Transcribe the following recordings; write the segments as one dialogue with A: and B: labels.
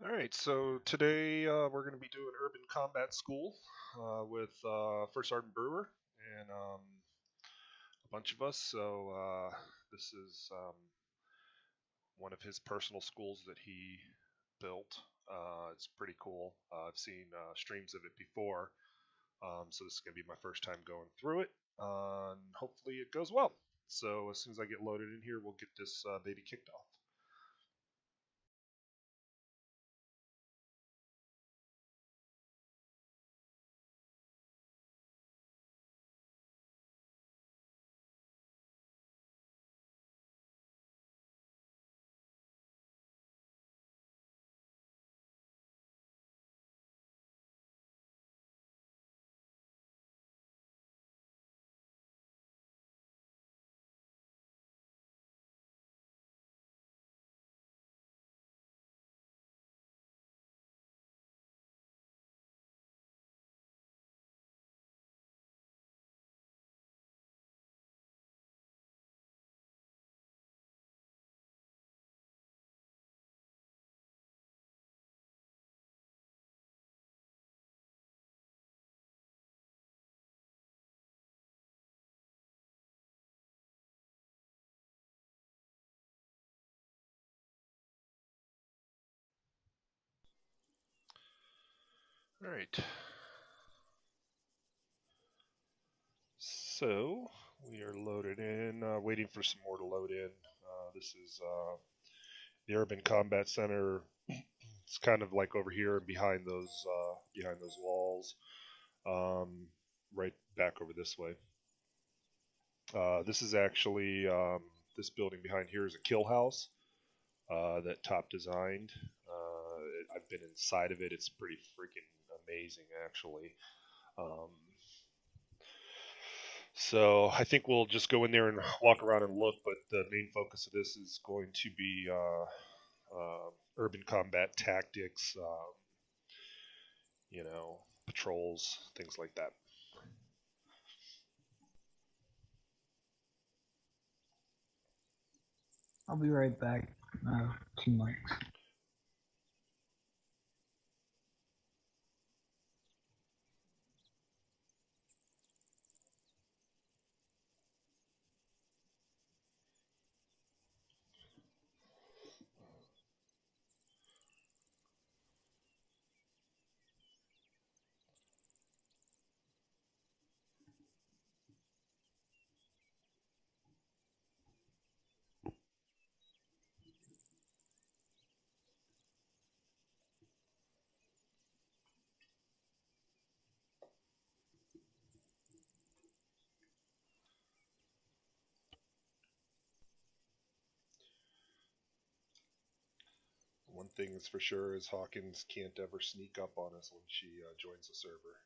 A: All right, so today we're going to be doing Urban Combat School with First Sergeant Brewer and a bunch of us. So this is one of his personal schools that he built. It's pretty cool. I've seen streams of it before, so this is going to be my first time going through it. And hopefully it goes well. So as soon as I get loaded in here, we'll get this baby kicked off. All right. So we are loaded in, waiting for some more to load in. This is the Urban Combat Center. It's kind of like over here behind those walls, um, right back over this way. This is actually this building behind here is a kill house that Top designed. I've been inside of it. It's pretty freaking amazing, actually. Um, So I think we'll just go in there and walk around and look, but the main focus of this is going to be urban combat tactics, patrols, things like that.
B: I'll be right back. 2 months.
A: One thing is for sure is Hawkins can't ever sneak up on us when she joins the server.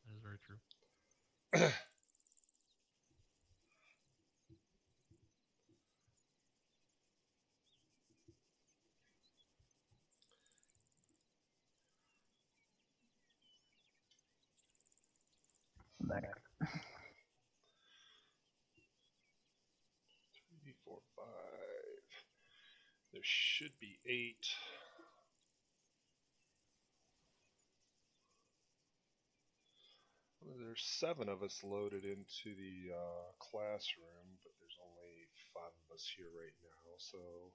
C: That is very true.
B: Back.
A: 3, 4, 5. There should be 8. Well, there's 7 of us loaded into the classroom, but there's only 5 of us here right now, so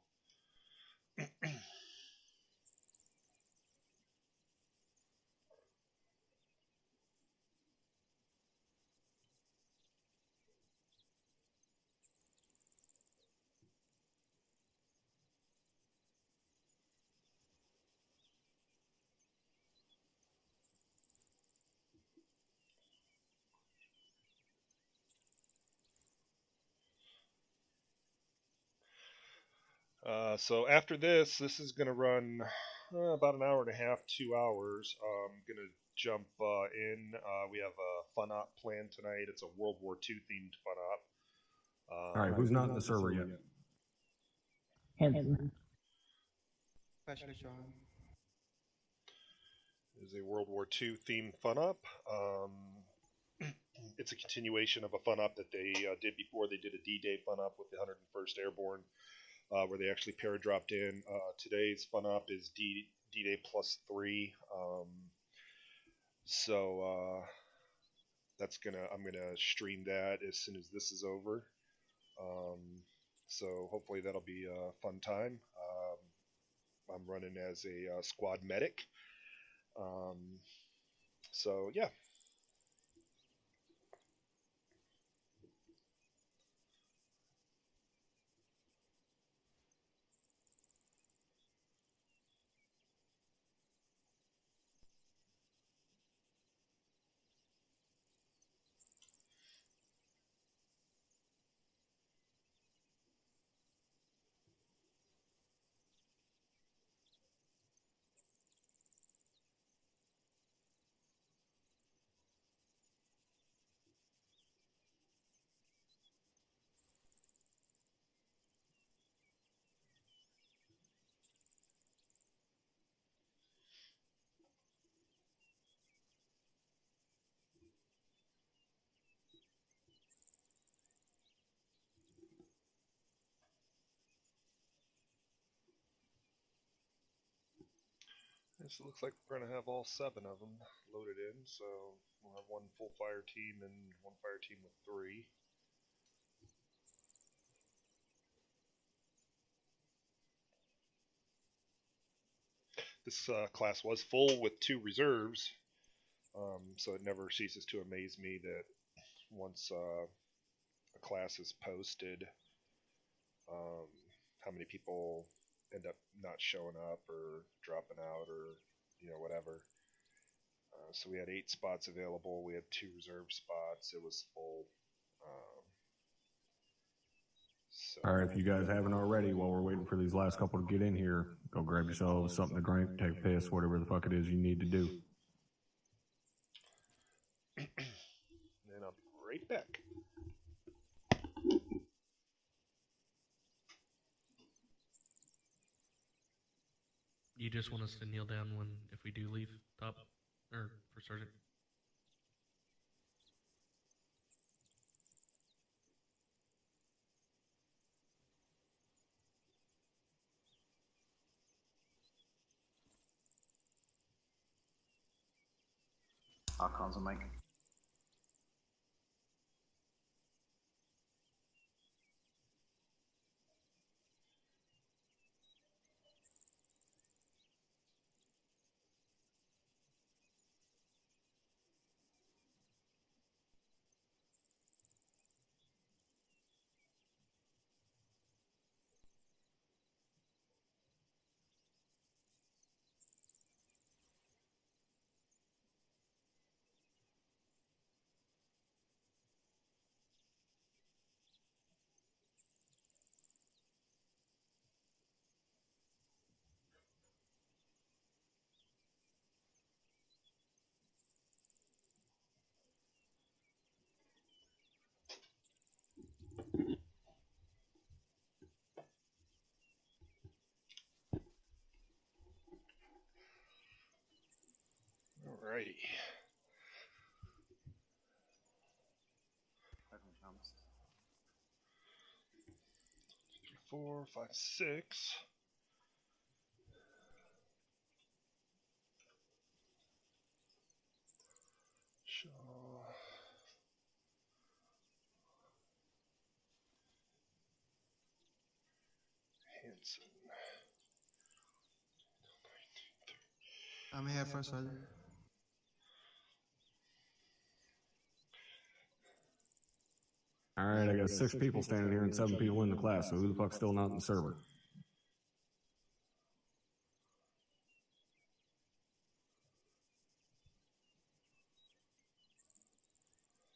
A: so after this is going to run about an hour and a half, 2 hours. I'm going to jump in. We have a fun op plan tonight. It's a World War II themed fun op.
D: All right, who's not in the server yet?
B: Hanson.
E: Special John.
A: Is a World War II themed fun op. It's a continuation of a fun op that they did before. They did a D-Day fun op with the 101st Airborne. where they actually paradropped in. Today's fun up is D-Day plus 3. So I'm gonna stream that as soon as this is over. Um, so hopefully that'll be a fun time. I'm running as a squad medic. Um, so yeah. This looks like we're going to have all 7 of them loaded in, so we'll have one full fire team and one fire team with 3. This class was full with 2 reserves, so it never ceases to amaze me that once a class is posted, um, how many people end up not showing up or dropping out or whatever. So we had 8 spots available. We had 2 reserve spots. It was full. So.
D: All right, if you guys haven't already, while we're waiting for these last couple to get in here, go grab yourselves something to drink, take a piss, whatever the fuck it is you need to do.
A: And I'll be right back.
C: You just want us to kneel down if we do leave top or for sergeant?
F: All calls on Mike.
A: Alrighty. 3, 4, 5, 6. Shaw. Hanson.
E: I'm here for Sergeant.
D: All right, I got 6 people standing here and 7 people in the class, so who the fuck's still not in the server?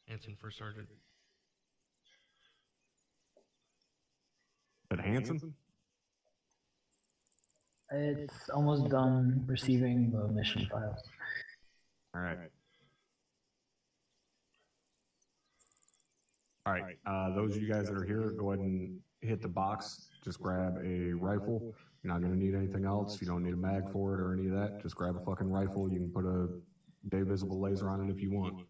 C: Hanson for sergeant.
D: Is that Hanson?
B: It's almost done receiving the mission files.
D: All right. All right, those of you guys that are here, go ahead and hit the box. Just grab a rifle. You're not going to need anything else. You don't need a mag for it or any of that. Just grab a fucking rifle. You can put a day visible laser on it if you want.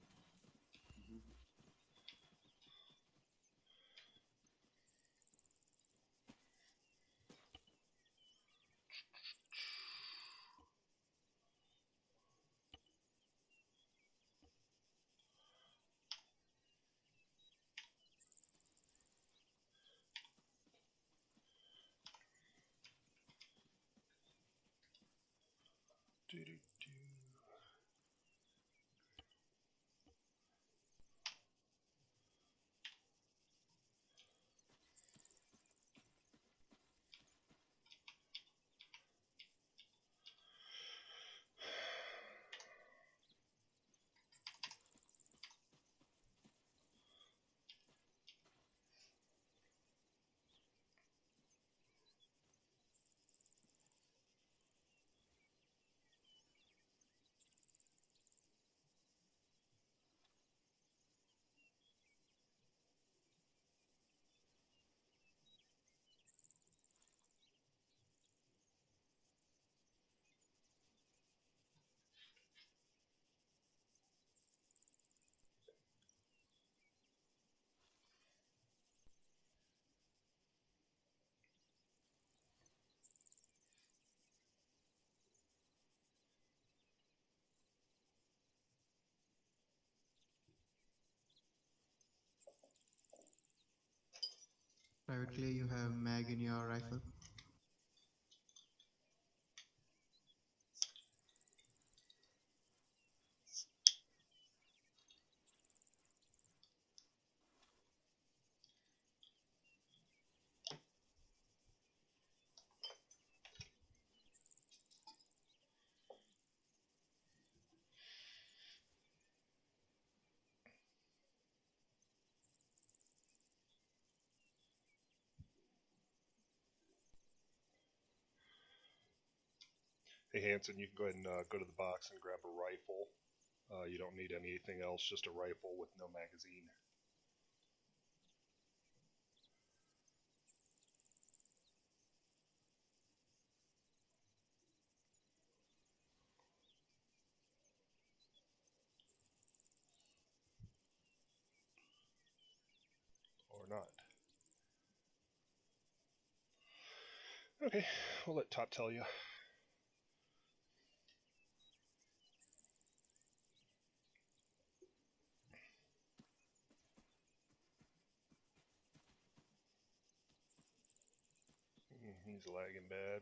E: Private Clay, you have mag in your rifle.
A: Hey Hanson, you can go ahead and go to the box and grab a rifle. You don't need anything else, just a rifle with no magazine. Or not. Okay, we'll let Top tell you. He's lagging bad.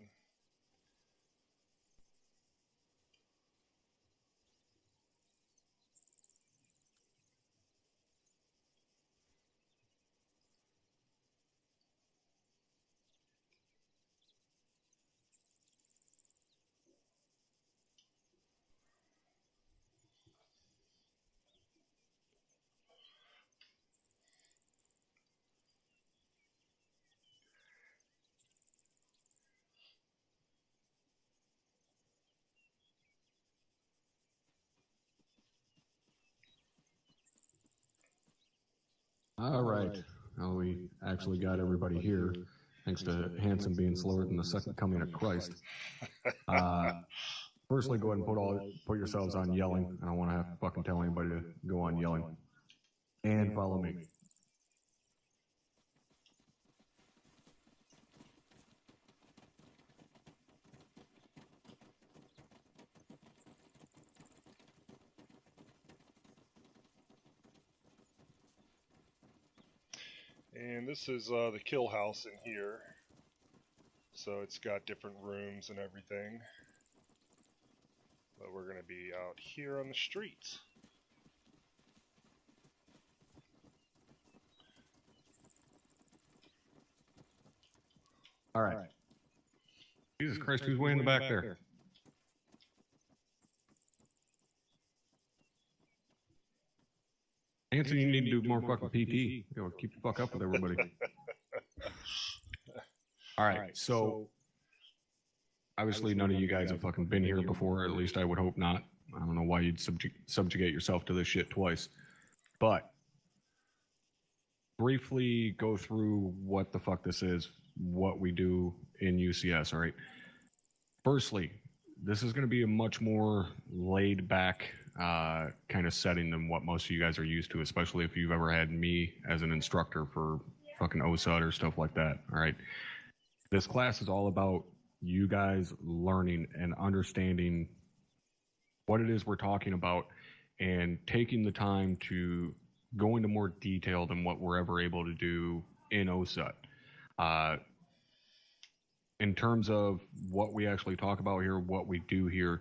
D: All right. Well, we actually got everybody here, thanks to Hanson being slower than the second coming of Christ. Firstly, go ahead and put yourselves on yelling. I don't want to have to fucking tell anybody to go on yelling. And follow me.
A: And this is the kill house in here. So it's got different rooms and everything. But we're going to be out here on the streets.
D: All right. Jesus Christ, who's way in the back there? Hanson, you need to do more fucking PT. Go keep the fuck up with everybody. All right, so obviously none of you guys have fucking been here before, or at least I would hope not. I don't know why you'd subjugate yourself to this shit twice. But briefly go through what the fuck this is, what we do in UCS, all right? Firstly, this is going to be a much more laid back kind of setting than what most of you guys are used to, especially if you've ever had me as an instructor for fucking OSUD or stuff like that, all right? This class is all about you guys learning and understanding what it is we're talking about and taking the time to go into more detail than what we're ever able to do in OSUD. In terms of what we actually talk about here, what we do here,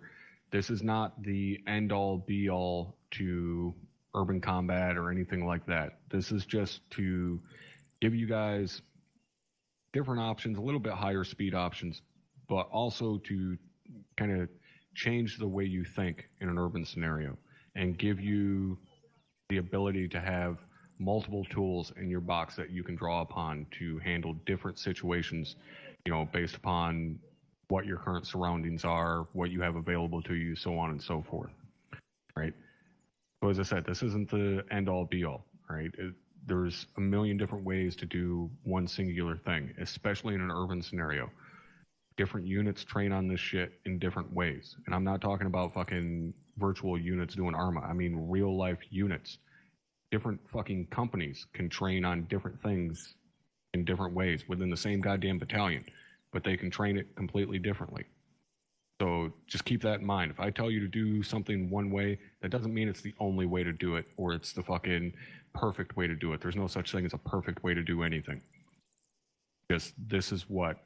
D: this is not the end-all, be-all to urban combat or anything like that. This is just to give you guys different options, a little bit higher speed options, but also to kind of change the way you think in an urban scenario and give you the ability to have multiple tools in your box that you can draw upon to handle different situations, you know, based upon what your current surroundings are, what you have available to you, so on and so forth, right? So as I said, this isn't the end-all, be-all, right? There's a million different ways to do one singular thing, especially in an urban scenario. Different units train on this shit in different ways. And I'm not talking about fucking virtual units doing ArmA. I mean real-life units. Different fucking companies can train on different things in different ways within the same goddamn battalion, but they can train it completely differently. So just keep that in mind. If I tell you to do something one way, that doesn't mean it's the only way to do it or it's the fucking perfect way to do it. There's no such thing as a perfect way to do anything. Just this is what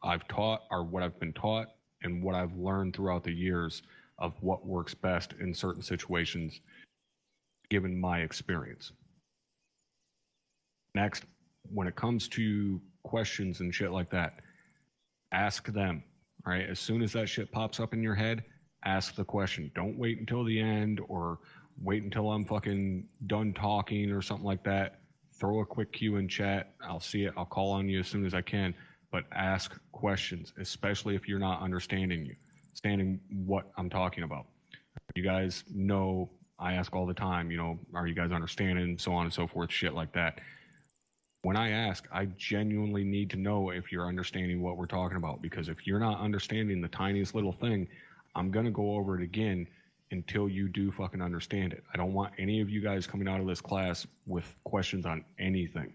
D: I've taught or what I've been taught and what I've learned throughout the years of what works best in certain situations given my experience. Next, when it comes to questions and shit like that, ask them, all right? As soon as that shit pops up in your head, ask the question. Don't wait until the end or wait until I'm fucking done talking or something like that. Throw a quick Q in chat. I'll see it. I'll call on you as soon as I can. But ask questions, especially if you're not understanding what I'm talking about. You guys know I ask all the time, you know, are you guys understanding, so on and so forth, shit like that. When I ask, I genuinely need to know if you're understanding what we're talking about, because if you're not understanding the tiniest little thing, I'm going to go over it again until you do fucking understand it. I don't want any of you guys coming out of this class with questions on anything.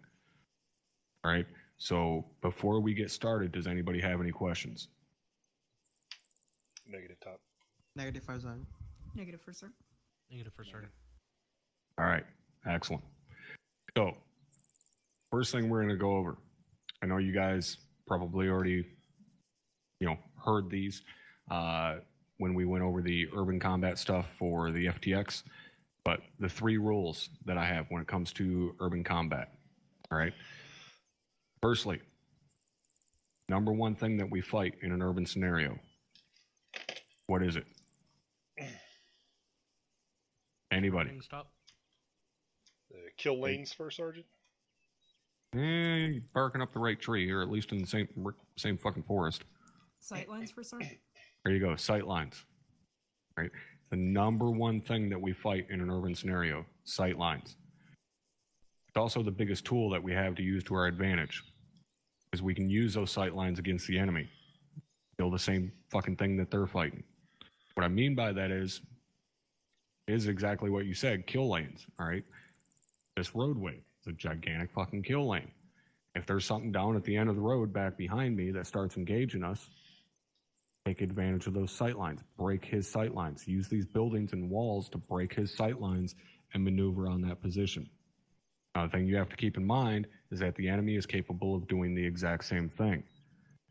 D: All right? So before we get started, does anybody have any questions?
A: Negative, top.
E: Negative for Zan.
G: Negative for sir.
C: Negative for certain.
D: All right, excellent. So first thing we're going to go over, I know you guys probably already, you know, heard these when we went over the urban combat stuff for the FTX, but the 3 rules that I have when it comes to urban combat. All right. Firstly, number one thing that we fight in an urban scenario, what is it? Anybody?
C: Stop.
A: Kill lanes first, Sergeant?
D: You're barking up the right tree, or at least in the same fucking forest.
G: Sightlines for sir.
D: There you go, sight lines. Right? The number one thing that we fight in an urban scenario, sight lines. It's also the biggest tool that we have to use to our advantage, because we can use those sight lines against the enemy. Kill the same fucking thing that they're fighting. What I mean by that is exactly what you said, kill lanes, all right? This roadway is a gigantic fucking kill lane. If there's something down at the end of the road back behind me that starts engaging us, take advantage of those sight lines, break his sight lines, use these buildings and walls to break his sight lines and maneuver on that position. Another thing you have to keep in mind is that the enemy is capable of doing the exact same thing.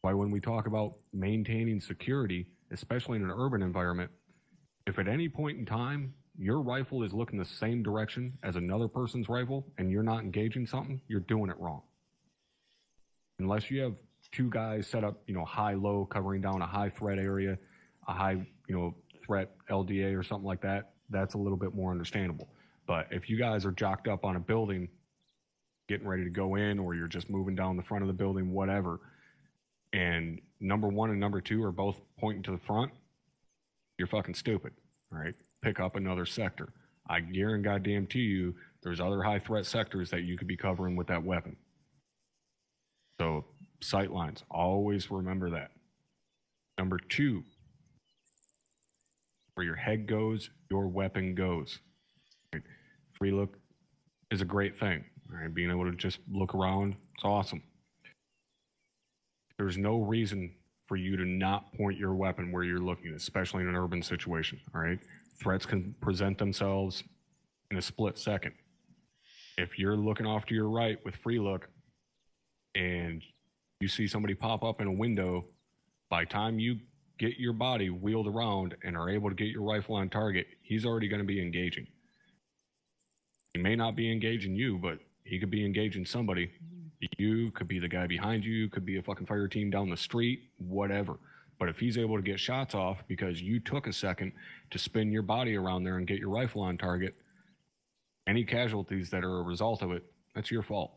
D: Why, when we talk about maintaining security, especially in an urban environment, if at any point in time your rifle is looking the same direction as another person's rifle and you're not engaging something, you're doing it wrong. Unless you have 2 guys set up, you know, high-low, covering down a high threat area, a high, you know, threat LDA or something like that, that's a little bit more understandable. But if you guys are jocked up on a building, getting ready to go in, or you're just moving down the front of the building, whatever, and number 1 and number 2 are both pointing to the front, you're fucking stupid, all right? Pick up another sector. I guarantee you there's other high threat sectors that you could be covering with that weapon. So sight lines, always remember that. Number 2, where your head goes, your weapon goes. Right? Free look is a great thing. All right? Being able to just look around, it's awesome. There's no reason for you to not point your weapon where you're looking, especially in an urban situation. All right? Threats can present themselves in a split second. If you're looking off to your right with free look and you see somebody pop up in a window, by the time you get your body wheeled around and are able to get your rifle on target, he's already going to be engaging. He may not be engaging you, but he could be engaging somebody. You could be the guy behind you, could be a fucking fire team down the street, whatever. But if he's able to get shots off because you took a second to spin your body around there and get your rifle on target, any casualties that are a result of it, that's your fault.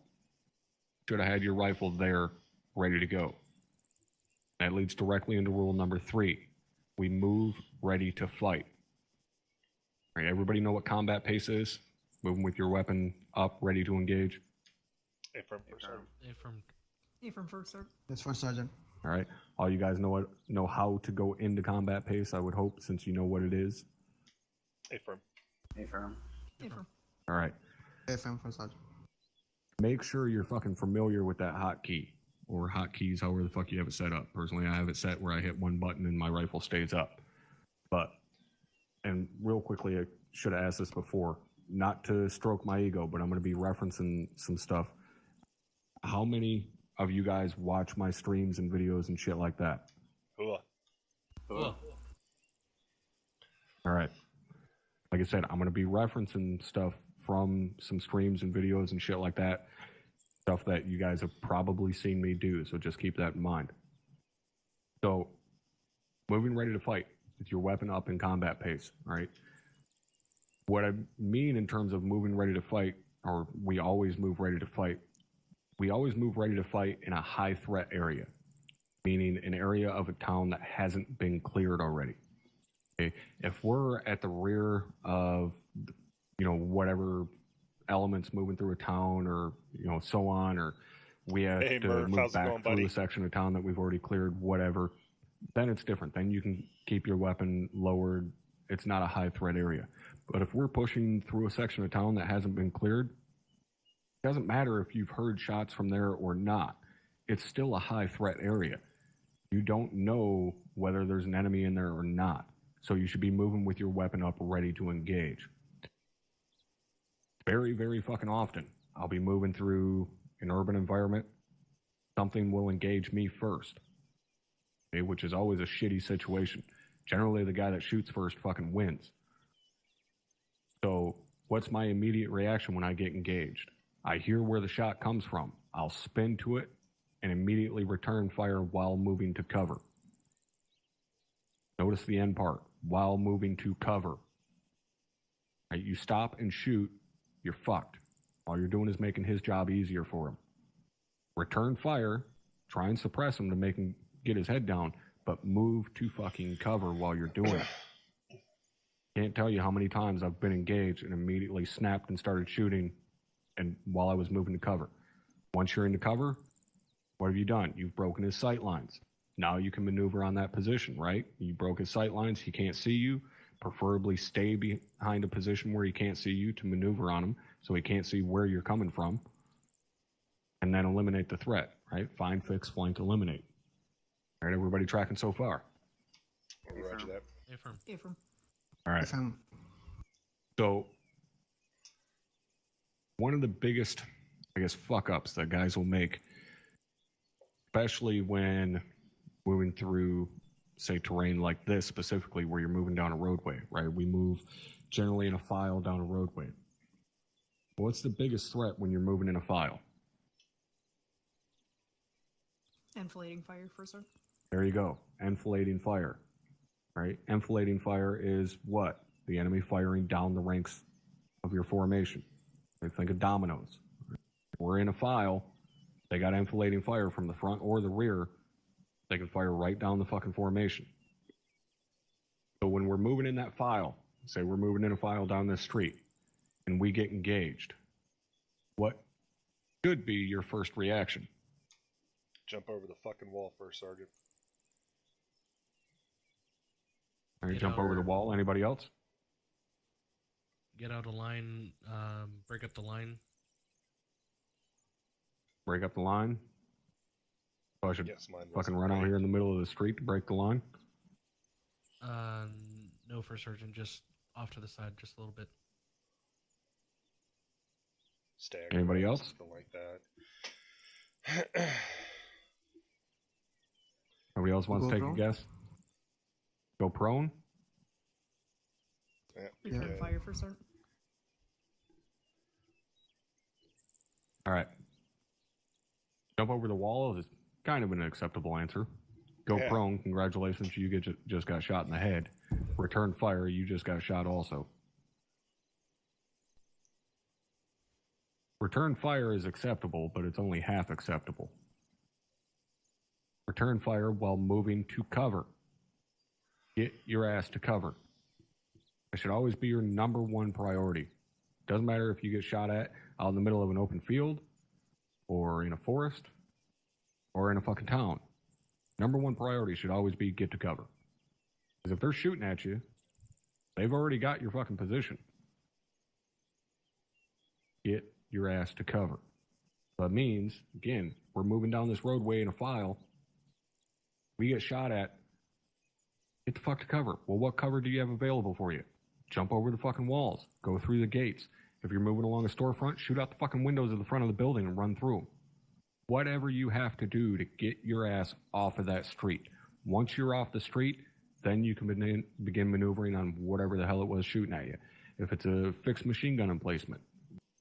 D: Should have had your rifle there ready to go. That leads directly into rule number 3. We move ready to fight. All right, everybody know what combat pace is? Moving with your weapon up, ready to engage.
A: Affirm, first sergeant.
G: Affirm first, sir.
E: Yes, First Sergeant.
D: All right, all you guys know how to go into combat pace, I would hope, since you know what it is.
A: Affirm.
F: Affirm.
G: Affirm.
D: All right,
E: FM First Sergeant.
D: make sure you're fucking familiar with that hotkey, or hotkeys, however the fuck you have it set up. Personally, I have it set where I hit one button and my rifle stays up. But, and real quickly, I should have asked this before, not to stroke my ego, but I'm going to be referencing some stuff. How many of you guys watch my streams and videos and shit like that?
A: Hooah.
C: Well,
D: All right. Like I said, I'm going to be referencing stuff from some streams and videos and shit like that. Stuff that you guys have probably seen me do, so just keep that in mind. So, moving ready to fight with your weapon up in combat pace, right? What I mean in terms of moving ready to fight, or we always move ready to fight, we always move ready to fight in a high threat area, meaning an area of a town that hasn't been cleared already. Okay? If we're at the rear of, whatever elements moving through a town, or so on, or we have
A: Hey,
D: to
A: Murph,
D: move
A: how's it
D: back
A: going,
D: through
A: buddy?
D: a section of town that we've already cleared, whatever, then it's different. Then you can keep your weapon lowered. It's not a high threat area. But if we're pushing through a section of town that hasn't been cleared, it doesn't matter if you've heard shots from there or not. It's still a high threat area. You don't know whether there's an enemy in there or not. So you should be moving with your weapon up ready to engage. Very, very fucking often, I'll be moving through an urban environment. Something will engage me first, okay, which is always a shitty situation. Generally, the guy that shoots first fucking wins. So what's my immediate reaction when I get engaged? I hear where the shot comes from. I'll spin to it and immediately return fire while moving to cover. Notice the end part, while moving to cover. Right, you stop and shoot, you're fucked. All you're doing is making his job easier for him. Return fire, try and suppress him to make him get his head down, but move to fucking cover while you're doing it. Can't tell you how many times I've been engaged and immediately snapped and started shooting and while I was moving to cover. Once you're into cover, what have you done? You've broken his sight lines. Now you can maneuver on that position, right? You broke his sight lines, he can't see you. Preferably stay behind a position where he can't see you to maneuver on him so he can't see where you're coming from. And then eliminate the threat, right? Find, fix, flank, eliminate. All right, everybody tracking so far?
A: Roger that.
C: Affirm.
G: Affirm.
D: All right.
E: FM.
D: So, one of the biggest, fuck ups that guys will make, especially when moving through, say, terrain like this specifically, where you're moving down a roadway, right? We move generally in a file down a roadway. What's the biggest threat when you're moving in a file?
G: Enfilading fire, first, sir.
D: There you go. Enfilading fire, right? Enfilading fire is what? The enemy firing down the ranks of your formation. Think of dominoes. We're in a file. They got enfilading fire from the front or the rear. They can fire right down the fucking formation. So when we're moving in that file, say we're moving in a file down this street, and we get engaged, what should be your first reaction?
A: Jump over the fucking wall first, Sergeant.
D: All right,
C: Get
D: jump
C: out
D: over the
C: or-
D: wall. Anybody else?
C: Get out of line, break up the line.
D: Break up the line. So I should
A: Yes, mine
D: fucking
A: wasn't
D: run out
A: great.
D: here in the middle of the street to break the line?
C: No, first sergeant, just off to the side, just a little bit.
A: Stagger
D: Anybody
A: or
D: else?
A: Something like that.
D: Nobody else wants to
E: Go,
D: take a
E: bro.
D: guess? Go prone.
G: Return
E: Yeah.
G: fire for start.
D: All right. Jump over the wall is kind of an acceptable answer. Go
A: Yeah.
D: prone. Congratulations, you just got shot in the head. Return fire. You just got shot also. Return fire is acceptable, but it's only half acceptable. Return fire while moving to cover. Get your ass to cover. That should always be your number one priority. Doesn't matter if you get shot at out in the middle of an open field, or in a forest, or in a fucking town. Number one priority should always be get to cover. Because if they're shooting at you, they've already got your fucking position. Get your ass to cover. That means, again, we're moving down this roadway in a file. We get shot at. Get the fuck to cover. Well, what cover do you have available for you? Jump over the fucking walls. Go through the gates. If you're moving along a storefront, shoot out the fucking windows of the front of the building and run through them. Whatever you have to do to get your ass off of that street. Once you're off the street, then you can begin maneuvering on whatever the hell it was shooting at you. If it's a fixed machine gun emplacement,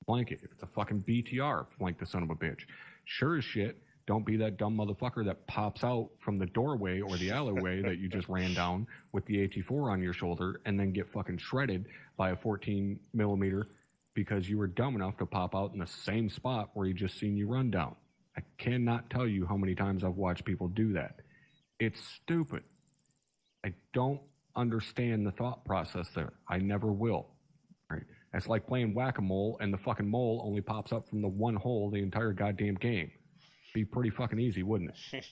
D: flank it. If it's a fucking BTR, flank the son of a bitch. Sure as shit, don't be that dumb motherfucker that pops out from the doorway or the alleyway that you just ran down with the AT-4 on your shoulder and then get fucking shredded by a 14 millimeter because you were dumb enough to pop out in the same spot where you just seen you run down. I cannot tell you how many times I've watched people do that. It's stupid. I don't understand the thought process there. I never will. Right? It's like playing whack-a-mole and the fucking mole only pops up from the one hole the entire goddamn game. Be pretty fucking easy, wouldn't it?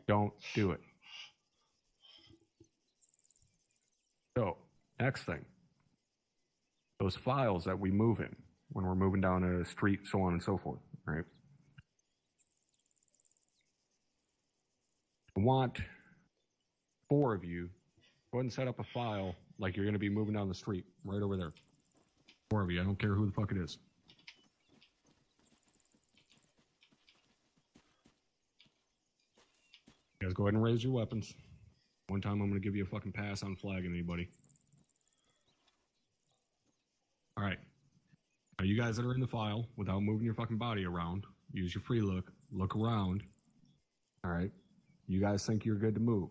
D: Don't do it. So, next thing. Those files that we move in when we're moving down a street, so on and so forth, right? I want 4 of you, go ahead and set up a file like you're going to be moving down the street, right over there. 4 of you, I don't care who the fuck it is. You guys go ahead and raise your weapons. One time I'm going to give you a fucking pass on flagging anybody. All right. Now you guys that are in the file, without moving your fucking body around, use your free look, look around. All right. You guys think you're good to move?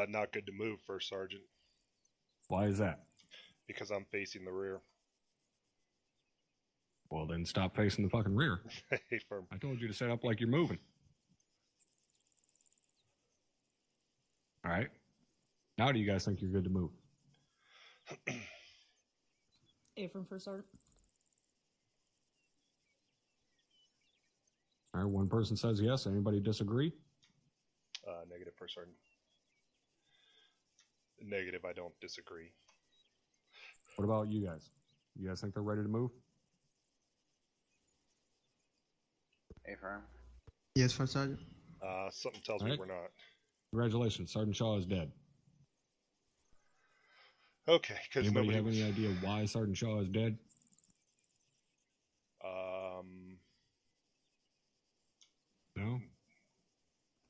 A: Not good to move, First Sergeant,
D: Why is that?
A: because I'm facing the rear.
D: Well, then stop facing the fucking rear.
A: Hey, firm.
D: I told you to set up like you're moving. All right. Now do you guys think you're good to move?
G: Affirm for start.
D: All right. One person says yes. Anybody disagree?
A: Negative, First Sergeant. Negative, I don't disagree.
D: What about you guys? You guys think they're ready to move?
F: Affirm.
E: Yes, First Sergeant.
A: Something tells
D: All
A: me
D: right.
A: we're not.
D: Congratulations. Sergeant Shaw is dead.
A: Okay, because
D: Anybody
A: nobody
D: have
A: was...
D: any idea why Sergeant Shaw is dead? No?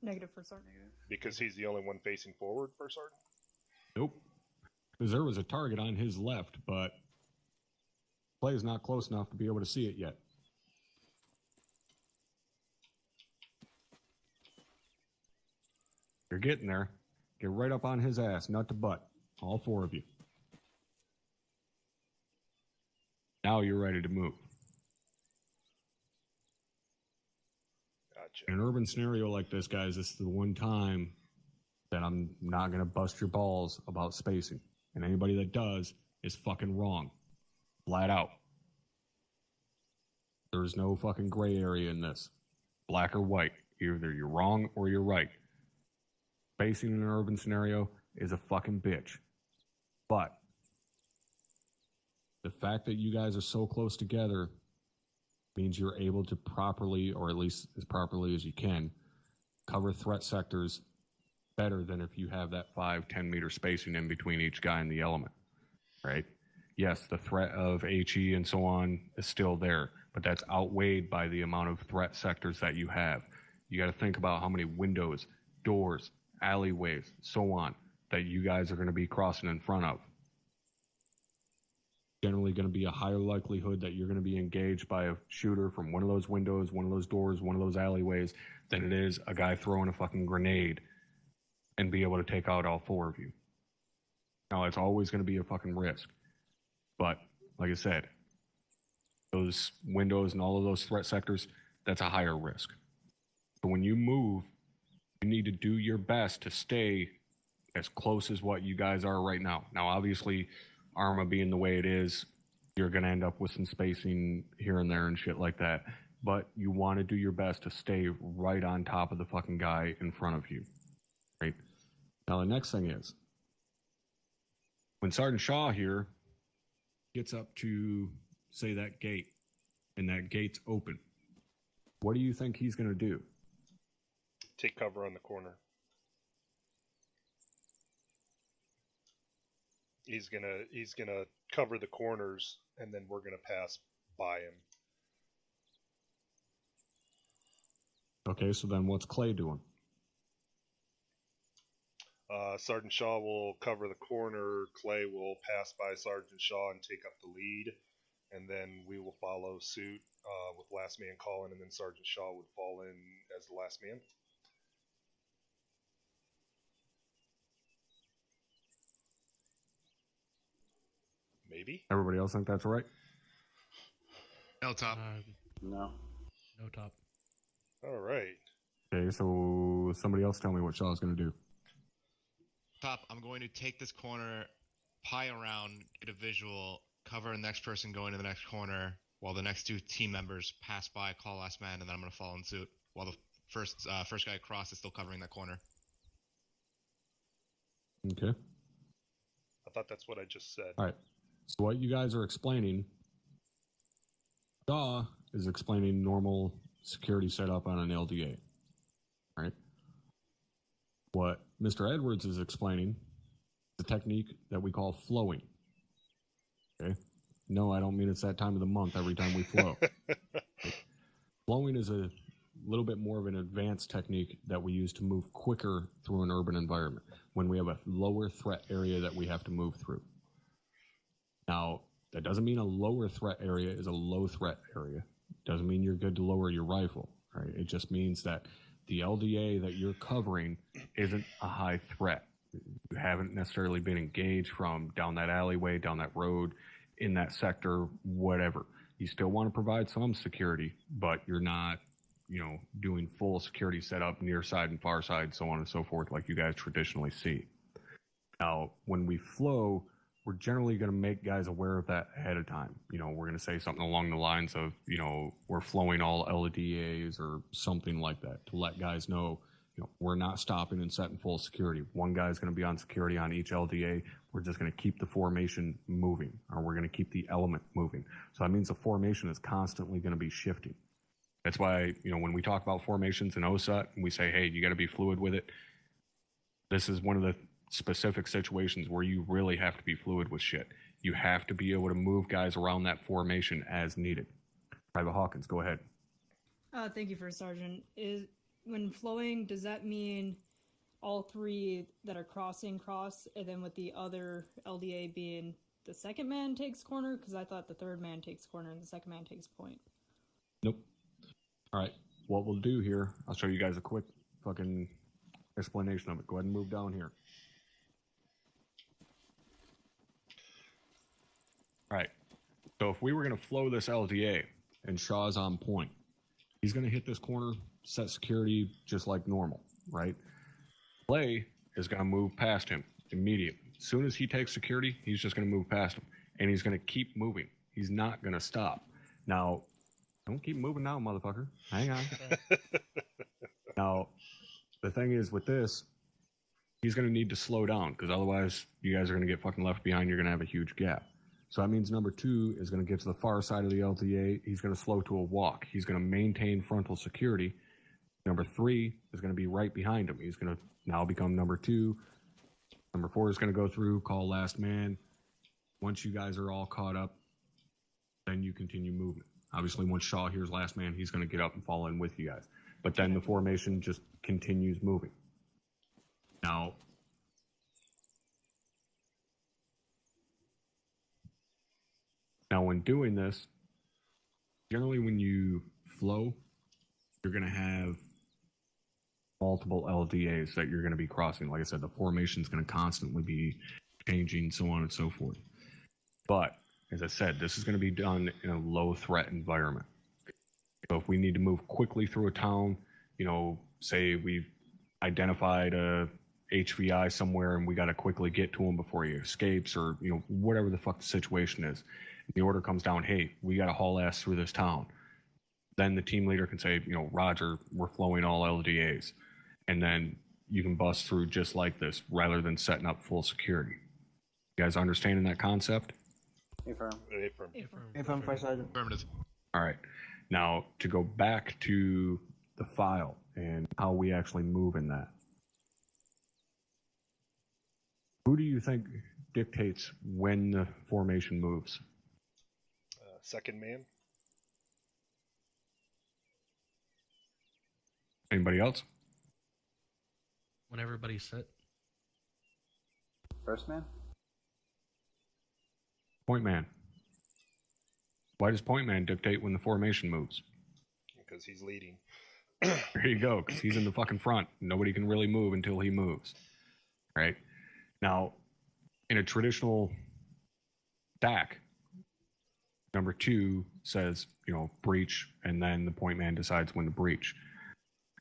G: Negative for start.
A: Because he's the only one facing forward, First Sergeant?
D: Nope. Because there was a target on his left, but play is not close enough to be able to see it yet. You're getting there. Get right up on his ass, nut to butt. All 4 of you. Now you're ready to move.
A: Gotcha.
D: In an urban scenario like this, guys, this is the one time that I'm not going to bust your balls about spacing. And anybody that does is fucking wrong. Flat out. There's no fucking gray area in this. Black or white. Either you're wrong or you're right. Spacing in an urban scenario is a fucking bitch. But the fact that you guys are so close together means you're able to properly, or at least as properly as you can, cover threat sectors better than if you have that 5-10 meter spacing in between each guy in the element, right? Yes, the threat of HE and so on is still there, but that's outweighed by the amount of threat sectors that you have. You got to think about how many windows, doors, alleyways, so on, that you guys are going to be crossing in front of. Generally going to be a higher likelihood that you're going to be engaged by a shooter from one of those windows, one of those doors, one of those alleyways, than it is a guy throwing a fucking grenade and be able to take out all four of you. Now, it's always going to be a fucking risk. But, like I said, those windows and all of those threat sectors, that's a higher risk. So when you move, you need to do your best to stay as close as what you guys are right now. Now, obviously, ArmA being the way it is, you're going to end up with some spacing here and there and shit like that. But you want to do your best to stay right on top of the fucking guy in front of you. Right? Now, the next thing is, when Sergeant Shaw here gets up to, say, that gate, and that gate's open, what do you think he's going to do?
A: Take cover on the corner. He's gonna cover the corners, and then we're gonna pass by him.
D: Okay, so then what's Clay doing?
A: Sergeant Shaw will cover the corner. Clay will pass by Sergeant Shaw and take up the lead, and then we will follow suit with last man calling, and then Sergeant Shaw would fall in as the last man. Maybe.
D: Everybody else think that's right?
H: No, Top.
F: No.
C: No top.
A: All right.
D: Okay, so somebody else tell me what Shaw's going to do.
H: Top, I'm going to take this corner, pie around, get a visual, cover the next person going to the next corner, while the next two team members pass by, call last man, and then I'm going to follow in suit, while the first guy across is still covering that corner.
D: Okay.
A: I thought that's what I just said.
D: All right. So what you guys are explaining, Shaw is explaining normal security setup on an LDA. All right. What Mr. Edwards is explaining is a technique that we call flowing. Okay. No, I don't mean it's that time of the month every time we flow. Flowing is a little bit more of an advanced technique that we use to move quicker through an urban environment when we have a lower threat area that we have to move through. Now, that doesn't mean a lower threat area is a low threat area. Doesn't mean you're good to lower your rifle, right? It just means that the LDA that you're covering isn't a high threat. You haven't necessarily been engaged from down that alleyway, down that road, in that sector, whatever. You still want to provide some security, but you're not, doing full security setup near side and far side, so on and so forth, like you guys traditionally see. Now, when we flow, we're generally going to make guys aware of that ahead of time. We're going to say something along the lines of, we're flowing all LDAs or something like that to let guys know, we're not stopping and setting full security. One guy's going to be on security on each LDA. We're just going to keep the formation moving, or we're going to keep the element moving. So that means the formation is constantly going to be shifting. That's why, when we talk about formations in OSUT and we say, hey, you got to be fluid with it. This is one of the specific situations where you really have to be fluid with shit. You have to be able to move guys around that formation as needed. Private Hawkins, go ahead.
G: Thank you, First Sergeant. When flowing, does that mean all three that are crossing cross, and then with the other LDA being the second man takes corner? Because I thought the third man takes corner and the second man takes point.
D: Nope. All right. What we'll do here, I'll show you guys a quick fucking explanation of it. Go ahead and move down here. All right. So if we were going to flow this LDA and Shaw's on point, he's going to hit this corner, set security just like normal, right? Clay is going to move past him immediately. As soon as he takes security, he's just going to move past him, and he's going to keep moving. He's not going to stop. Now, don't keep moving now, motherfucker. Hang on. Now, the thing is with this, he's going to need to slow down, because otherwise you guys are going to get fucking left behind. You're going to have a huge gap. So that means number 2 is going to get to the far side of the LTA. He's going to slow to a walk. He's going to maintain frontal security. Number 3 is going to be right behind him. He's going to now become number 2. Number 4 is going to go through, call last man. Once you guys are all caught up, then you continue movement. Obviously, once Shaw hears last man, he's going to get up and fall in with you guys. But then the formation just continues moving. Now, when doing this, generally when you flow, you're going to have multiple LDAs that you're going to be crossing. Like I said, the formation is going to constantly be changing, so on and so forth. But, as I said, this is going to be done in a low-threat environment. So if we need to move quickly through a town, say we've identified a HVI somewhere and we got to quickly get to him before he escapes, or whatever the fuck the situation is. The order comes down, hey, we got to haul ass through this town. Then the team leader can say, Roger, we're flowing all LDAs. And then you can bust through just like this rather than setting up full security. You guys understanding that concept?
F: Affirm.
A: Affirm.
E: Affirm, First Sergeant.
H: Affirmative.
D: All right. Now, to go back to the file and how we actually move in that. Who do you think dictates when the formation moves?
A: Second man.
D: Anybody else?
C: When everybody's set.
F: First man?
D: Point man. Why does point man dictate when the formation moves?
A: Because he's leading.
D: There you go, because he's in the fucking front. Nobody can really move until he moves. Right? Now, in a traditional stack, number 2 says, breach, and then the point man decides when to breach.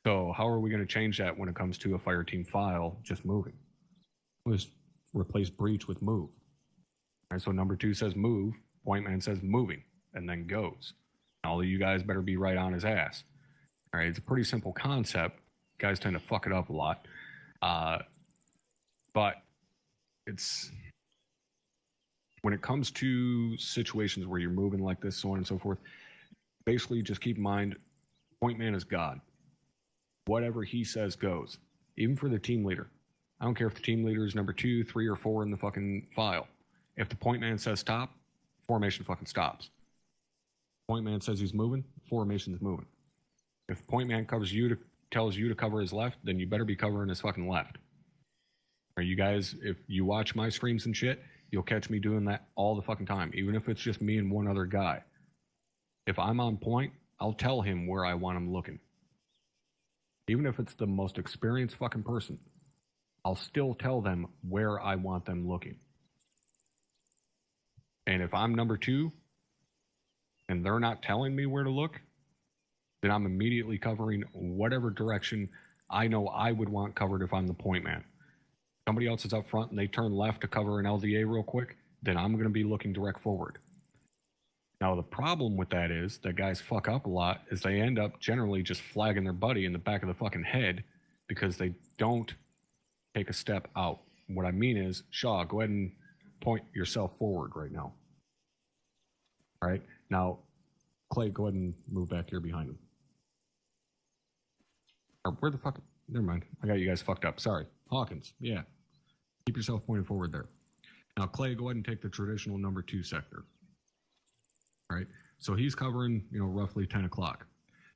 D: So how are we going to change that when it comes to a fire team file just moving? Let's replace breach with move. All right, so number 2 says move, point man says moving, and then goes. All of you guys better be right on his ass. All right, it's a pretty simple concept. Guys tend to fuck it up a lot. But it's... when it comes to situations where you're moving like this, so on and so forth, basically just keep in mind, point man is God. Whatever he says goes. Even for the team leader. I don't care if the team leader is number 2, 3, or 4 in the fucking file. If the point man says stop, formation fucking stops. Point man says he's moving, formation's moving. If point man tells you to cover his left, then you better be covering his fucking left. Are you guys, if you watch my streams and shit, you'll catch me doing that all the fucking time, even if it's just me and one other guy. If I'm on point, I'll tell him where I want him looking. Even if it's the most experienced fucking person, I'll still tell them where I want them looking. And if I'm number 2, and they're not telling me where to look, then I'm immediately covering whatever direction I know I would want covered if I'm the point man. Somebody else is up front and they turn left to cover an LDA real quick, then I'm going to be looking direct forward. Now, the problem with that is that guys fuck up a lot is they end up generally just flagging their buddy in the back of the fucking head because they don't take a step out. What I mean is, Shaw, go ahead and point yourself forward right now. All right. Now, Clay, go ahead and move back here behind him. Or where the fuck? Never mind. I got you guys fucked up. Sorry. Hawkins. Yeah. Keep yourself pointed forward there. Now, Clay, go ahead and take the traditional number 2 sector. All right. So he's covering, roughly 10 o'clock.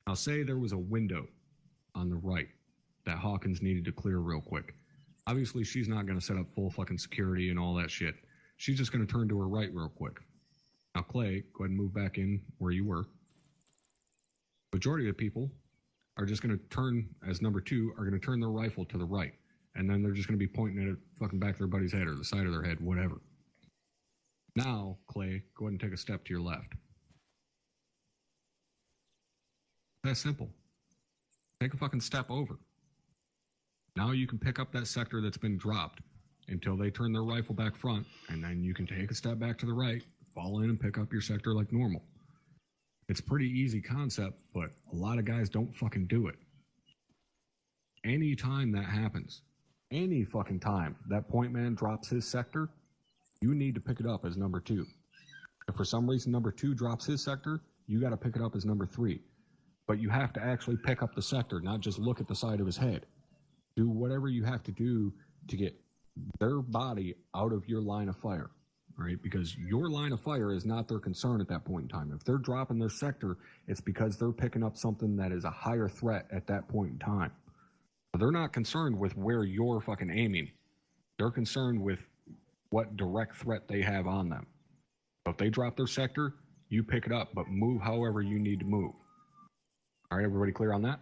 D: Now, say there was a window on the right that Hawkins needed to clear real quick. Obviously, she's not going to set up full fucking security and all that shit. She's just going to turn to her right real quick. Now, Clay, go ahead and move back in where you were. Majority of the people are just going to turn, as number 2, are going to turn their rifle to the right. And then they're just going to be pointing at it fucking back of their buddy's head or the side of their head, whatever. Now, Clay, go ahead and take a step to your left. That's simple. Take a fucking step over. Now you can pick up that sector that's been dropped until they turn their rifle back front, and then you can take a step back to the right, fall in and pick up your sector like normal. It's a pretty easy concept, but a lot of guys don't fucking do it. Anytime that happens, any fucking time that point man drops his sector, you need to pick it up as number 2. If for some reason number 2 drops his sector, you got to pick it up as number 3. But you have to actually pick up the sector, not just look at the side of his head. Do whatever you have to do to get their body out of your line of fire, right? Because your line of fire is not their concern at that point in time. If they're dropping their sector, it's because they're picking up something that is a higher threat at that point in time. But they're not concerned with where you're fucking aiming. They're concerned with what direct threat they have on them. So if they drop their sector, you pick it up, but move however you need to move. All right, everybody clear on that?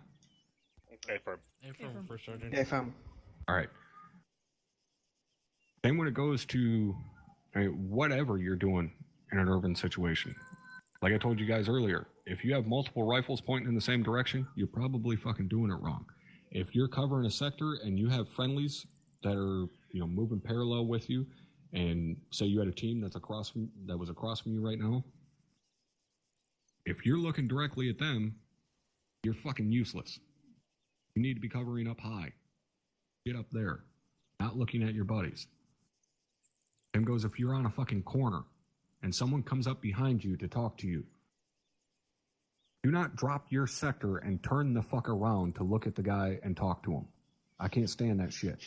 A: Affirm.
C: Affirm, First Sergeant.
E: Affirm.
D: All right. Same when it goes to whatever you're doing in an urban situation. Like I told you guys earlier, if you have multiple rifles pointing in the same direction, you're probably fucking doing it wrong. If you're covering a sector and you have friendlies that are, moving parallel with you, and say you had a team that was across from you right now, if you're looking directly at them, you're fucking useless. You need to be covering up high. Get up there, not looking at your buddies. Same goes if you're on a fucking corner and someone comes up behind you to talk to you. Do not drop your sector and turn the fuck around to look at the guy and talk to him. I can't stand that shit.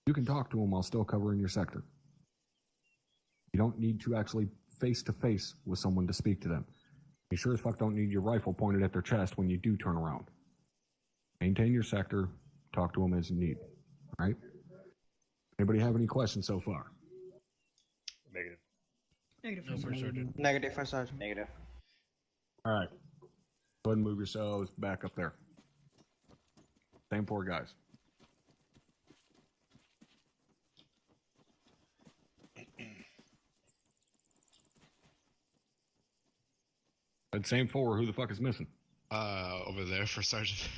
D: You can talk to him while still covering your sector. You don't need to actually face-to-face with someone to speak to them. You sure as fuck don't need your rifle pointed at their chest when you do turn around. Maintain your sector. Talk to them as you need. All right? Anybody have any questions so far?
A: Negative.
G: Negative,
C: No,
G: First
C: First
G: Sergeant.
C: Sergeant.
E: Negative, First Sergeant.
F: Negative.
D: All right. Go ahead and move yourselves back up there. Same four guys. That same four, who the fuck is missing?
H: Over there, First Sergeant.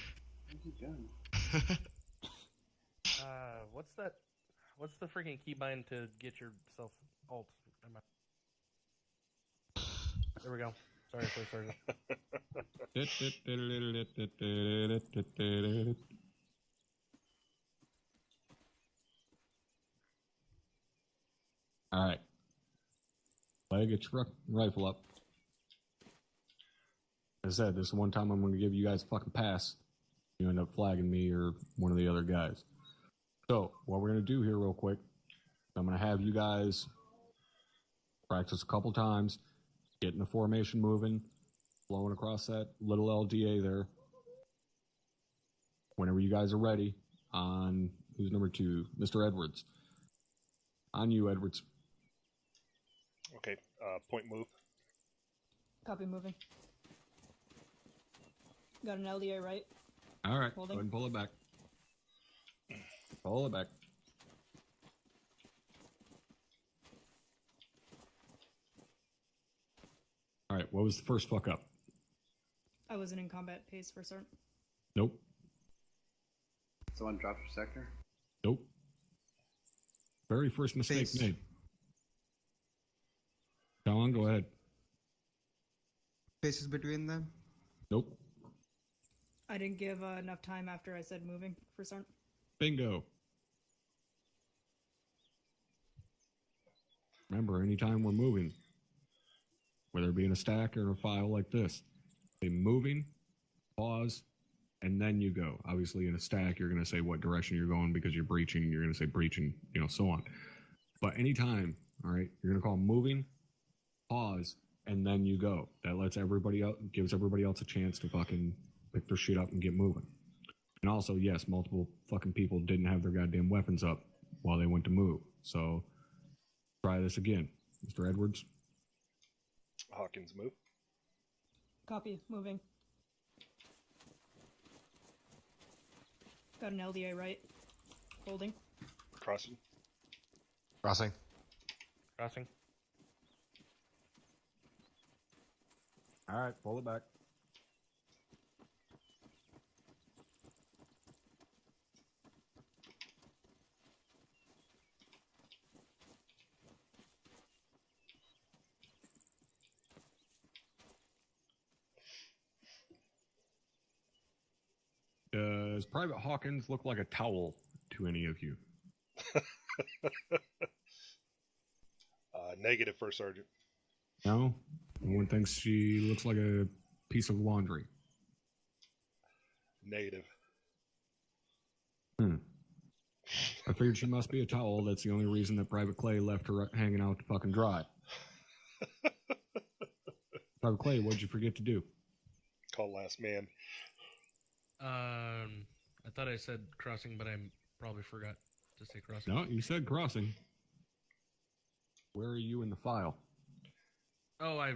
C: What's that? What's the freaking keybind to get yourself alt? There we go. Sorry, First Sergeant.
D: All right. Get your rifle up. As I said, this is one time I'm going to give you guys a fucking pass. You end up flagging me or one of the other guys. So, what we're going to do here real quick, I'm going to have you guys practice a couple times, getting the formation moving, flowing across that little LDA there. Whenever you guys are ready, on, who's number 2? Mr. Edwards. On you, Edwards.
A: Okay. Point move.
G: Copy, moving. Got an LDA right.
D: All right,
G: Holding.
D: go ahead and pull it back. Pull it back. All right, what was the first fuck up?
G: I wasn't in combat pace, First Sergeant.
D: Nope.
F: Someone dropped your sector?
D: Nope. Very first mistake
E: Pace.
D: made. Don, go ahead.
E: Spaces between them.
D: Nope.
G: I didn't give enough time after I said moving, First Sergeant.
D: Bingo. Remember, anytime we're moving, whether it be in a stack or in a file like this, say moving, pause, and then you go. Obviously, in a stack, you're going to say what direction you're going because you're breaching. You're going to say breaching, so on. But anytime, all right, you're going to call moving, pause, and then you go. That lets everybody else, gives everybody else a chance to fucking pick their shit up and get moving. And also, yes, multiple fucking people didn't have their goddamn weapons up while they went to move. So try this again. Mr. Edwards.
A: Hawkins move.
G: Copy, moving. Got an LDA right. Holding.
A: Crossing.
H: Crossing.
C: Crossing.
D: All right, pull it back. Does Private Hawkins look like a towel to any of you?
A: Negative, First Sergeant.
D: No? Everyone thinks she looks like a piece of laundry.
A: Negative.
D: I figured she must be a towel. That's the only reason that Private Clay left her hanging out to fucking dry. Private Clay, what'd you forget to do?
A: Call last man.
C: I thought I said crossing, but I probably forgot to say crossing.
D: No, you said crossing. Where are you in the file?
C: Oh, I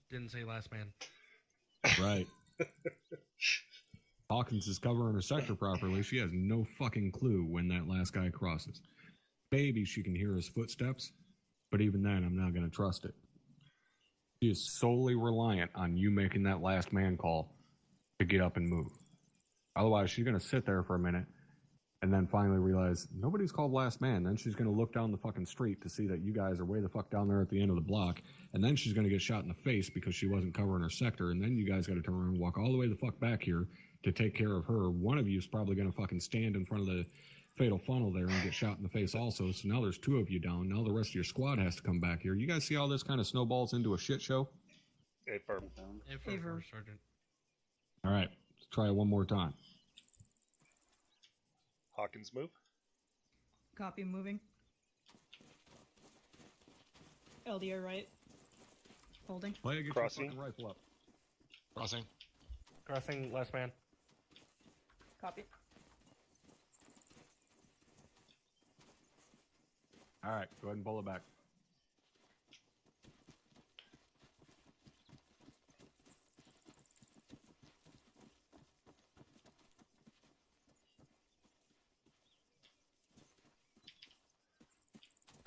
C: didn't say last man.
D: Right. Hawkins is covering her sector properly. She has no fucking clue when that last guy crosses. Maybe she can hear his footsteps, but even then, I'm not going to trust it. She is solely reliant on you making that last man call to get up and move. Otherwise, she's going to sit there for a minute and then finally realize nobody's called last man. Then she's going to look down the fucking street to see that you guys are way the fuck down there at the end of the block. And then she's going to get shot in the face because she wasn't covering her sector. And then you guys got to turn around and walk all the way the fuck back here to take care of her. One of you is probably going to fucking stand in front of the fatal funnel there and get shot in the face also. So now there's 2 of you down. Now the rest of your squad has to come back here. You guys see how this kind of snowballs into a shit show?
A: Affirm.
C: Affirm, Sergeant.
D: All right, let's try it one more time.
A: Hawkins move.
G: Copy, moving. LDR right. Holding.
D: Play, get
A: Crossing.
D: your fucking rifle up.
H: Crossing.
C: Crossing, last man.
G: Copy.
D: All right, go ahead and pull it back.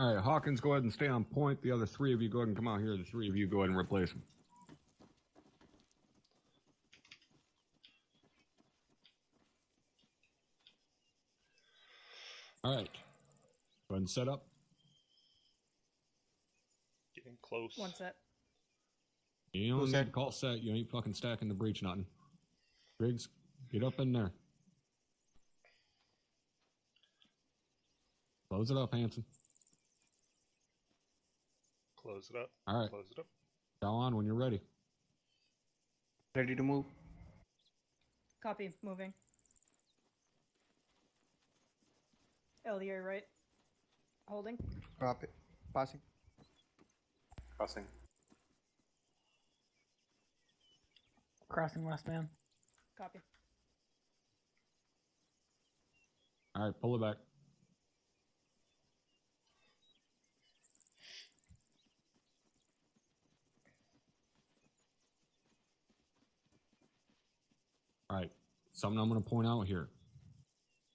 D: All right, Hawkins, go ahead and stay on point. The other 3 of you go ahead and come out here. The 3 of you go ahead and replace them. All right. Go ahead and set up.
A: Getting close.
G: One set.
D: You don't
E: Who's
D: need
E: that?
D: to call set. You ain't fucking stacking the breach nothing. Briggs, get up in there. Close it up, Hanson.
A: Close it up.
D: All right.
A: Close it up.
D: Go on when you're ready.
E: Ready to move?
G: Copy, moving. LDR right. Holding.
E: Copy. Passing.
F: Crossing.
B: Crossing last man.
G: Copy.
D: All right, pull it back. All right, something I'm going to point out here.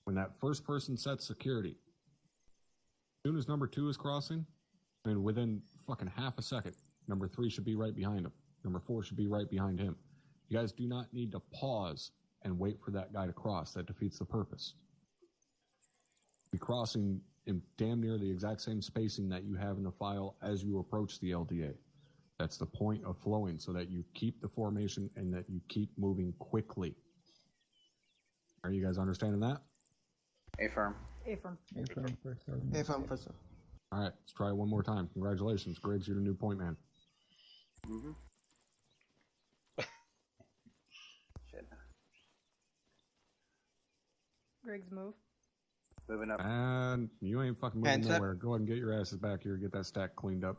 D: When that first person sets security, as soon as number 2 is crossing, and within fucking half a second, number 3 should be right behind him. Number 4 should be right behind him. You guys do not need to pause and wait for that guy to cross. That defeats the purpose. Be crossing in damn near the exact same spacing that you have in the file as you approach the LDA. That's the point of flowing, so that you keep the formation and that you keep moving quickly. Are you guys understanding that?
F: Affirm.
G: Affirm.
B: Affirm first sergeant.
E: Affirm first, sir.
D: All right, let's try it one more time. Congratulations, Griggs, you're the new point man.
F: Mm-hmm. Shit.
G: Griggs move.
F: Moving up.
D: And you ain't fucking moving
E: Hands up.
D: nowhere. Go ahead and get your asses back here. Get that stack cleaned up.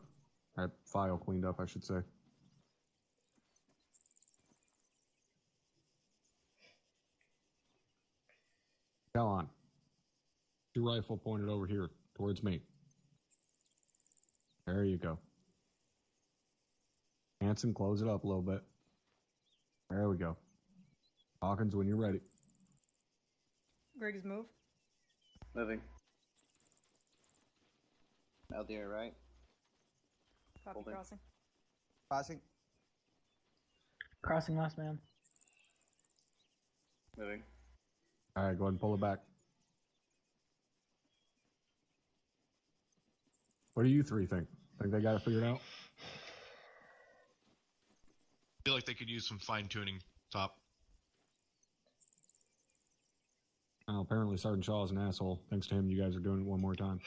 D: That file cleaned up, I should say. Tell on. Your rifle pointed over here towards me. There you go. Hanson, close it up a little bit. There we go. Hawkins, when you're ready.
G: Griggs move.
F: Moving. LDR right.
G: Copy,
F: Holding.
G: crossing.
E: Passing.
B: Crossing last man.
F: Moving.
D: All right, go ahead and pull it back. What do you 3 think? Think they got it figured out?
H: I feel like they could use some fine tuning. Top.
D: Well, apparently Sergeant Shaw is an asshole. Thanks to him, you guys are doing it one more time.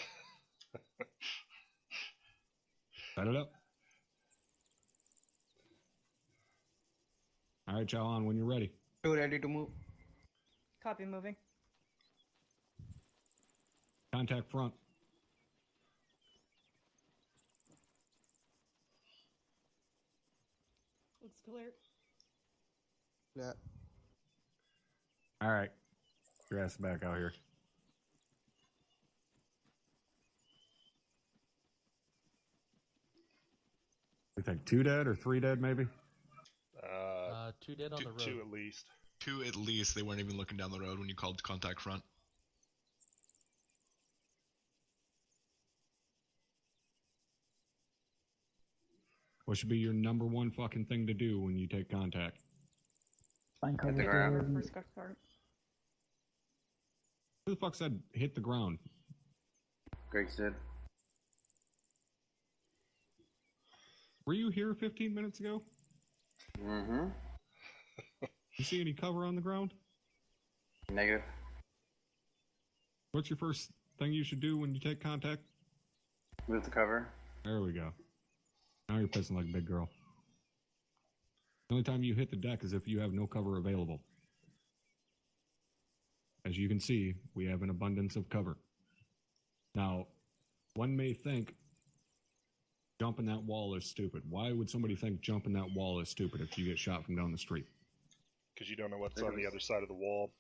D: Set it up. All right, Chalan, when you're ready.
E: 2 ready to move.
G: Copy, moving.
D: Contact front.
G: Looks clear.
E: Yeah.
D: All right. Your ass back out here. We think 2 dead or 3 dead, maybe?
C: 2 dead on the road.
A: 2 at least.
H: 2 at least. They weren't even looking down the road when you called contact front.
D: What should be your number one fucking thing to do when you take contact?
B: Find cover.
F: the ground.
G: First got card.
D: Who the fuck said hit the ground?
F: Greg said.
D: Were you here 15 minutes ago?
F: Mm-hmm.
D: You see any cover on the ground?
F: Negative.
D: What's your first thing you should do when you take contact?
F: Move the cover.
D: There we go. Now you're pissing like a big girl. The only time you hit the deck is if you have no cover available. As you can see, we have an abundance of cover. Now, one may think jumping that wall is stupid. Why would somebody think jumping that wall is stupid if you get shot from down the street?
A: Because you don't know what's on the other side of the wall.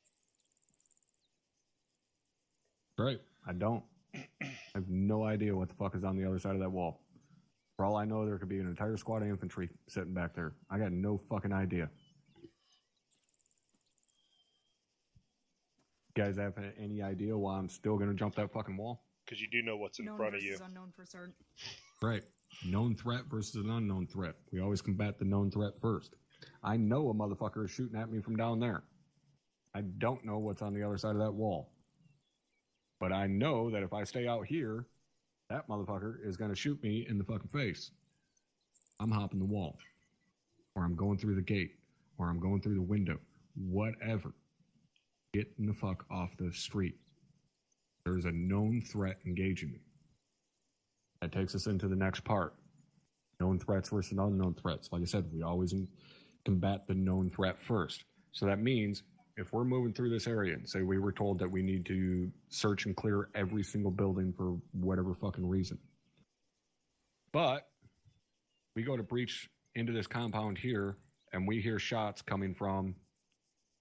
D: Right. I don't. I have no idea what the fuck is on the other side of that wall. For all I know, there could be an entire squad of infantry sitting back there. I got no fucking idea. You guys have any idea why I'm still going to jump that fucking wall?
A: Because you do know what's in
G: Known
A: front of
G: versus
A: you.
G: unknown for certain.
D: Right. Known threat versus an unknown threat. We always combat the known threat first. I know a motherfucker is shooting at me from down there. I don't know what's on the other side of that wall. But I know that if I stay out here, that motherfucker is going to shoot me in the fucking face. I'm hopping the wall. Or I'm going through the gate. Or I'm going through the window. Whatever. Get the fuck off the street. There's a known threat engaging me. That takes us into the next part. Known threats versus unknown threats. Like I said, we always combat the known threat first. So that means if we're moving through this area and say we were told that we need to search and clear every single building for whatever fucking reason. But we go to breach into this compound here and we hear shots coming from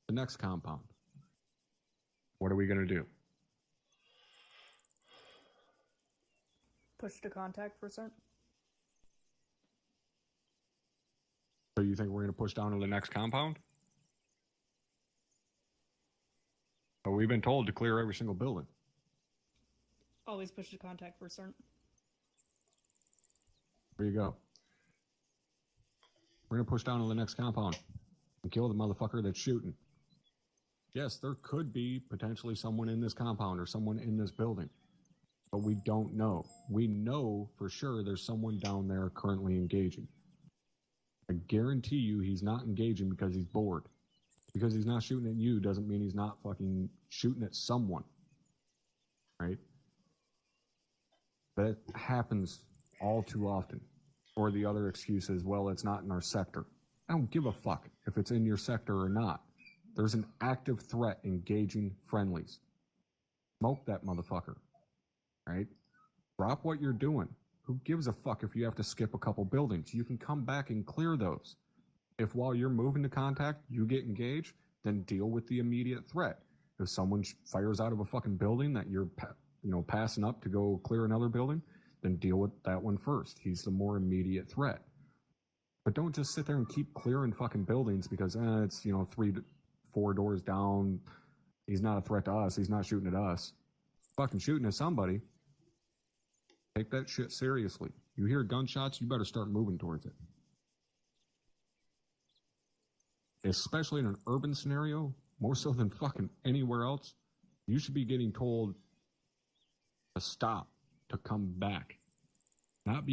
D: the next compound. What are we going to do?
G: Push to contact for certain.
D: So you think we're going to push down to the next compound? But we've been told to clear every single building.
G: Always push to contact for certain.
D: There you go. We're going to push down to the next compound and kill the motherfucker that's shooting. Yes, there could be potentially someone in this compound or someone in this building, but we don't know. We know for sure there's someone down there currently engaging. I guarantee you he's not engaging because he's bored. Because he's not shooting at you doesn't mean he's not fucking shooting at someone. Right? That happens all too often. Or the other excuse is, well, it's not in our sector. I don't give a fuck if it's in your sector or not. There's an active threat engaging friendlies. Smoke that motherfucker. Right? Drop what you're doing. Who gives a fuck if you have to skip a couple buildings? You can come back and clear those. If while you're moving to contact, you get engaged, then deal with the immediate threat. If someone fires out of a fucking building that you're passing up to go clear another building, then deal with that one first. He's the more immediate threat. But don't just sit there and keep clearing fucking buildings because it's 3-4 doors down. He's not a threat to us. He's not shooting at us. Fucking shooting at somebody. Take that shit seriously. You hear gunshots, you better start moving towards it. Especially in an urban scenario, more so than fucking anywhere else, you should be getting told to stop, to come back. Not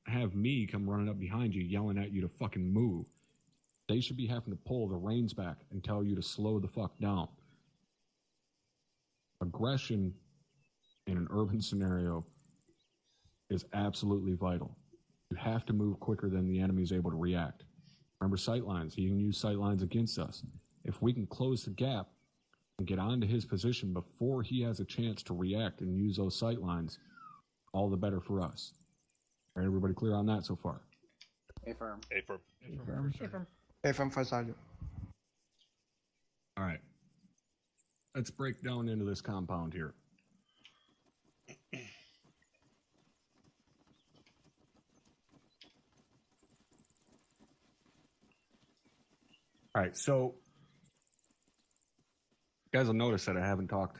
D: have me come running up behind you yelling at you to fucking move. They should be having to pull the reins back and tell you to slow the fuck down. Aggression in an urban scenario is absolutely vital. You have to move quicker than the enemy is able to react. Remember sightlines. He can use sightlines against us. If we can close the gap and get onto his position before he has a chance to react and use those sightlines, all the better for us. All right, everybody clear on that so far?
F: Affirm.
A: Affirm.
G: Affirm.
E: FM for Sergeant.
D: All right. let's break down into this compound here. All right, so you guys will notice that I haven't talked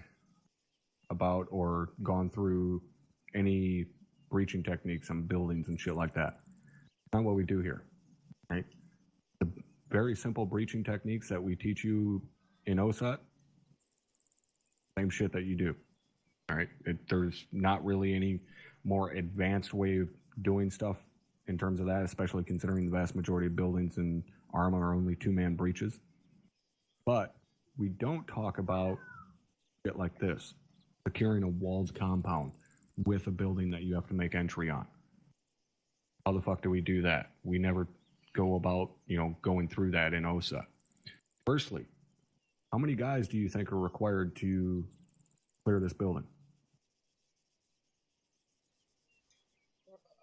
D: about or gone through any breaching techniques on buildings and shit like that. Not what we do here, right? The very simple breaching techniques that we teach you in OSUT, same shit that you do, all right? There's not really any more advanced way of doing stuff in terms of that, especially considering the vast majority of buildings in ArmA are only two-man breaches. But we don't talk about shit like this, securing a walled compound with a building that you have to make entry on. How the fuck do we do that? We never go about, going through that in OSA. Firstly, how many guys do you think are required to clear this building?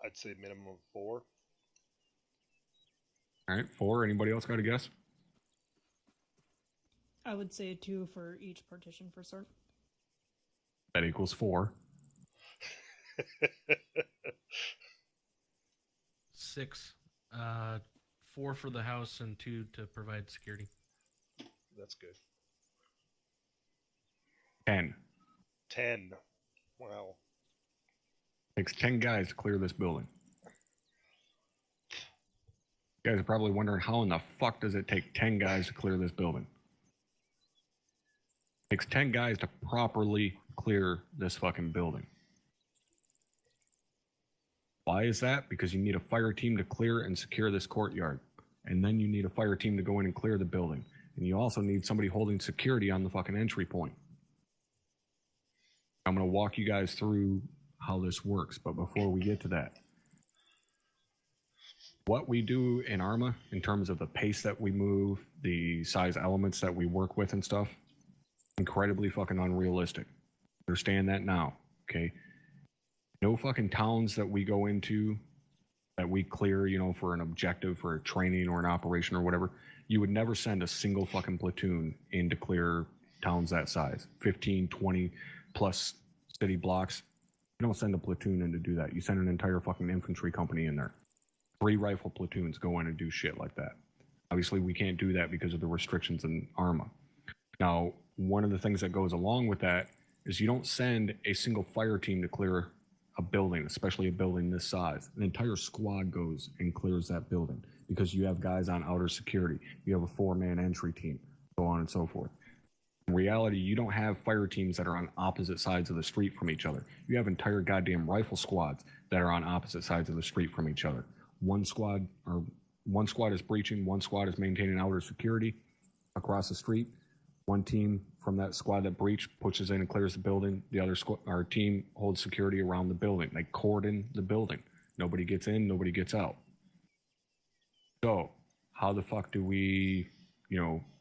A: I'd say minimum of 4.
D: All right, 4. Anybody else got a guess?
G: I would say 2 for each partition for start.
D: That equals 4.
C: 6. 4 for the house and 2 to provide security.
A: That's good.
D: 10.
A: 10. Wow.
D: Takes 10 guys to clear this building. You guys are probably wondering, how in the fuck does it take 10 guys to clear this building? It takes 10 guys to properly clear this fucking building. Why is that? Because you need a fire team to clear and secure this courtyard. And then you need a fire team to go in and clear the building. And you also need somebody holding security on the fucking entry point. I'm going to walk you guys through how this works. But before we get to that, what we do in ArmA in terms of the pace that we move, the size elements that we work with and stuff, incredibly fucking unrealistic. Understand that now, okay? No fucking towns that we go into that we clear, for an objective, for a training or an operation or whatever, you would never send a single fucking platoon in to clear towns that size. 15, 20 plus city blocks. You don't send a platoon in to do that. You send an entire fucking infantry company in there. 3 rifle platoons go in and do shit like that. Obviously, we can't do that because of the restrictions in ArmA. Now, one of the things that goes along with that is you don't send a single fire team to clear a building, especially a building this size. An entire squad goes and clears that building because you have guys on outer security. You have a 4-man entry team, so on and so forth. In reality, you don't have fire teams that are on opposite sides of the street from each other. You have entire goddamn rifle squads that are on opposite sides of the street from each other. One squad is breaching, one squad is maintaining outer security across the street. One team from that squad that breached pushes in and clears the building. The other our team holds security around the building. They cordon the building. Nobody gets in, nobody gets out. So, how the fuck do we,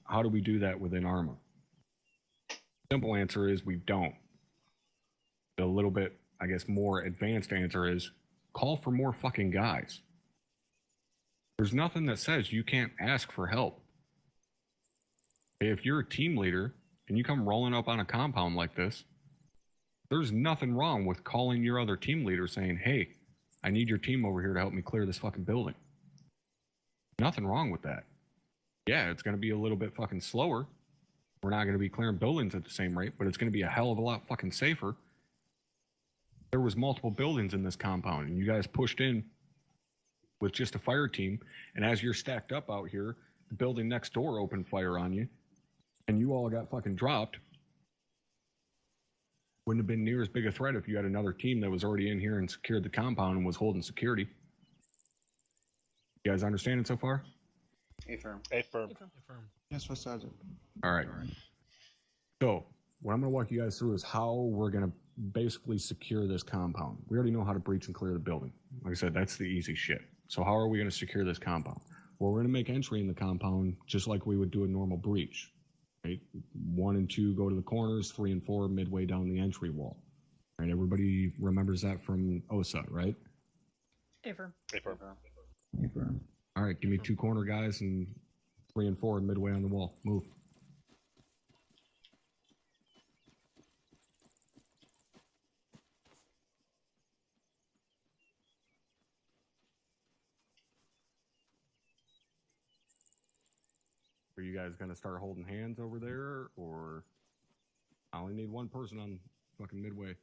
D: how do we do that within ArmA? Simple answer is we don't. The little bit, I guess, more advanced answer is call for more fucking guys. There's nothing that says you can't ask for help. If you're a team leader and you come rolling up on a compound like this, there's nothing wrong with calling your other team leader saying, hey, I need your team over here to help me clear this fucking building. Nothing wrong with that. Yeah, it's going to be a little bit fucking slower. We're not going to be clearing buildings at the same rate, but it's going to be a hell of a lot fucking safer. There was multiple buildings in this compound, and you guys pushed in with just a fire team, and as you're stacked up out here, the building next door opened fire on you, and you all got fucking dropped. Wouldn't have been near as big a threat if you had another team that was already in here and secured the compound and was holding security. You guys understand it so far?
F: Affirm.
A: Affirm.
C: Affirm.
E: Yes, First Sergeant.
D: All right. So what I'm going to walk you guys through is how we're going to basically secure this compound. We already know how to breach and clear the building. Like I said, that's the easy shit. So how are we going to secure this compound? Well, we're going to make entry in the compound just like we would do a normal breach. Right? 1 and 2 go to the corners, 3 and 4 midway down the entry wall. Right? Everybody remembers that from OSA, right?
G: Affirm.
A: Affirm.
B: Affirm.
D: All right, give me 2 corner guys and 3 and 4 midway on the wall. Move. you guys going to start holding hands over there, or I only need one person on fucking midway?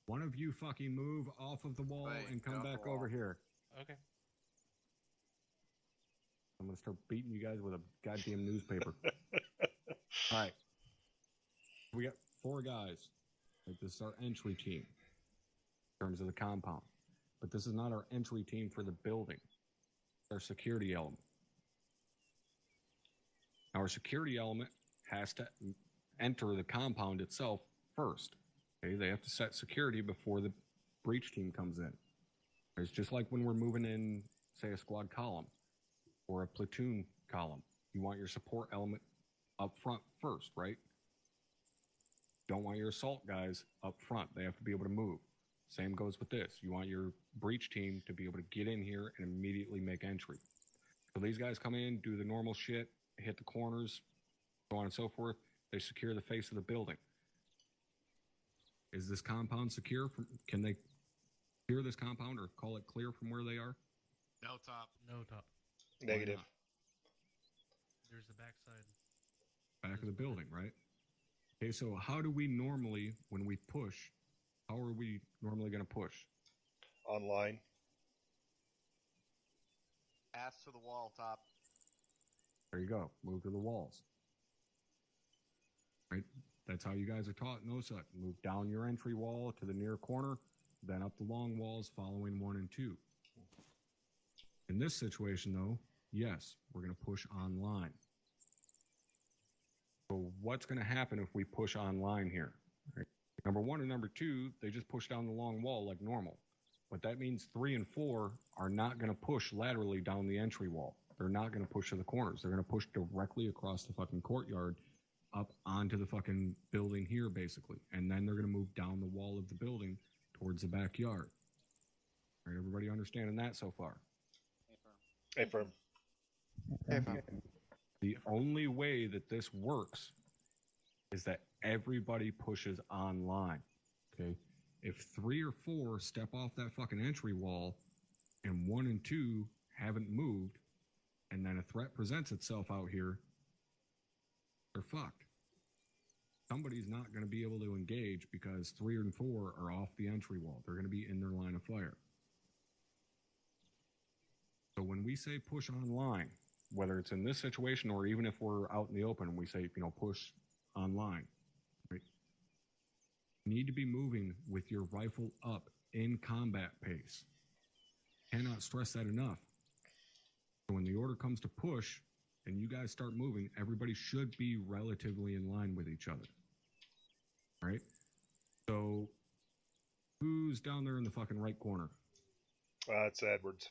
D: One of you fucking move off of the wall
F: Wait,
D: and come
F: get off
D: back
F: the wall.
D: over here.
C: Okay.
D: I'm going to start beating you guys with a goddamn newspaper. All right. We got 4 guys. Like, this is our entry team in terms of the compound. But this is not our entry team for the building. It's our security element. Our security element has to enter the compound itself first. Okay, they have to set security before the breach team comes in. It's just like when we're moving in, say, a squad column or a platoon column. You want your support element up front first, right? Don't want your assault guys up front. They have to be able to move. Same goes with this. You want your breach team to be able to get in here and immediately make entry. So these guys come in, do the normal shit, hit the corners, so on and so forth. They secure the face of the building. Is this compound secure? Can they clear this compound or call it clear from where they are?
H: No top.
C: No top.
A: Negative.
C: There's the backside.
D: Back of the building, right? Okay, so how do we normally, when we push, how are we normally going to push?
A: Online.
F: Ass to the wall, top.
D: There you go. Move to the walls. Right? That's how you guys are taught in OSUT. Move down your entry wall to the near corner, then up the long walls following 1 and 2. In this situation, though, yes, we're going to push online. So what's going to happen if we push online here? Right? Number 1 and number 2, they just push down the long wall like normal. But that means 3 and 4 are not going to push laterally down the entry wall. They're not going to push to the corners. They're going to push directly across the fucking courtyard up onto the fucking building here, basically. And then they're going to move down the wall of the building towards the backyard. All right, everybody understanding that so far?
A: Affirm.
D: The only way that this works is that everybody pushes online. Okay? If 3 or 4 step off that fucking entry wall and 1 and 2 haven't moved, and then a threat presents itself out here, they're fucked. Somebody's not going to be able to engage because 3 and 4 are off the entry wall. They're going to be in their line of fire. So when we say push online, whether it's in this situation or even if we're out in the open, we say, push online, right? You need to be moving with your rifle up in combat pace. Cannot stress that enough. So when the order comes to push and you guys start moving, everybody should be relatively in line with each other. All right? So who's down there in the fucking right corner?
A: It's Edwards.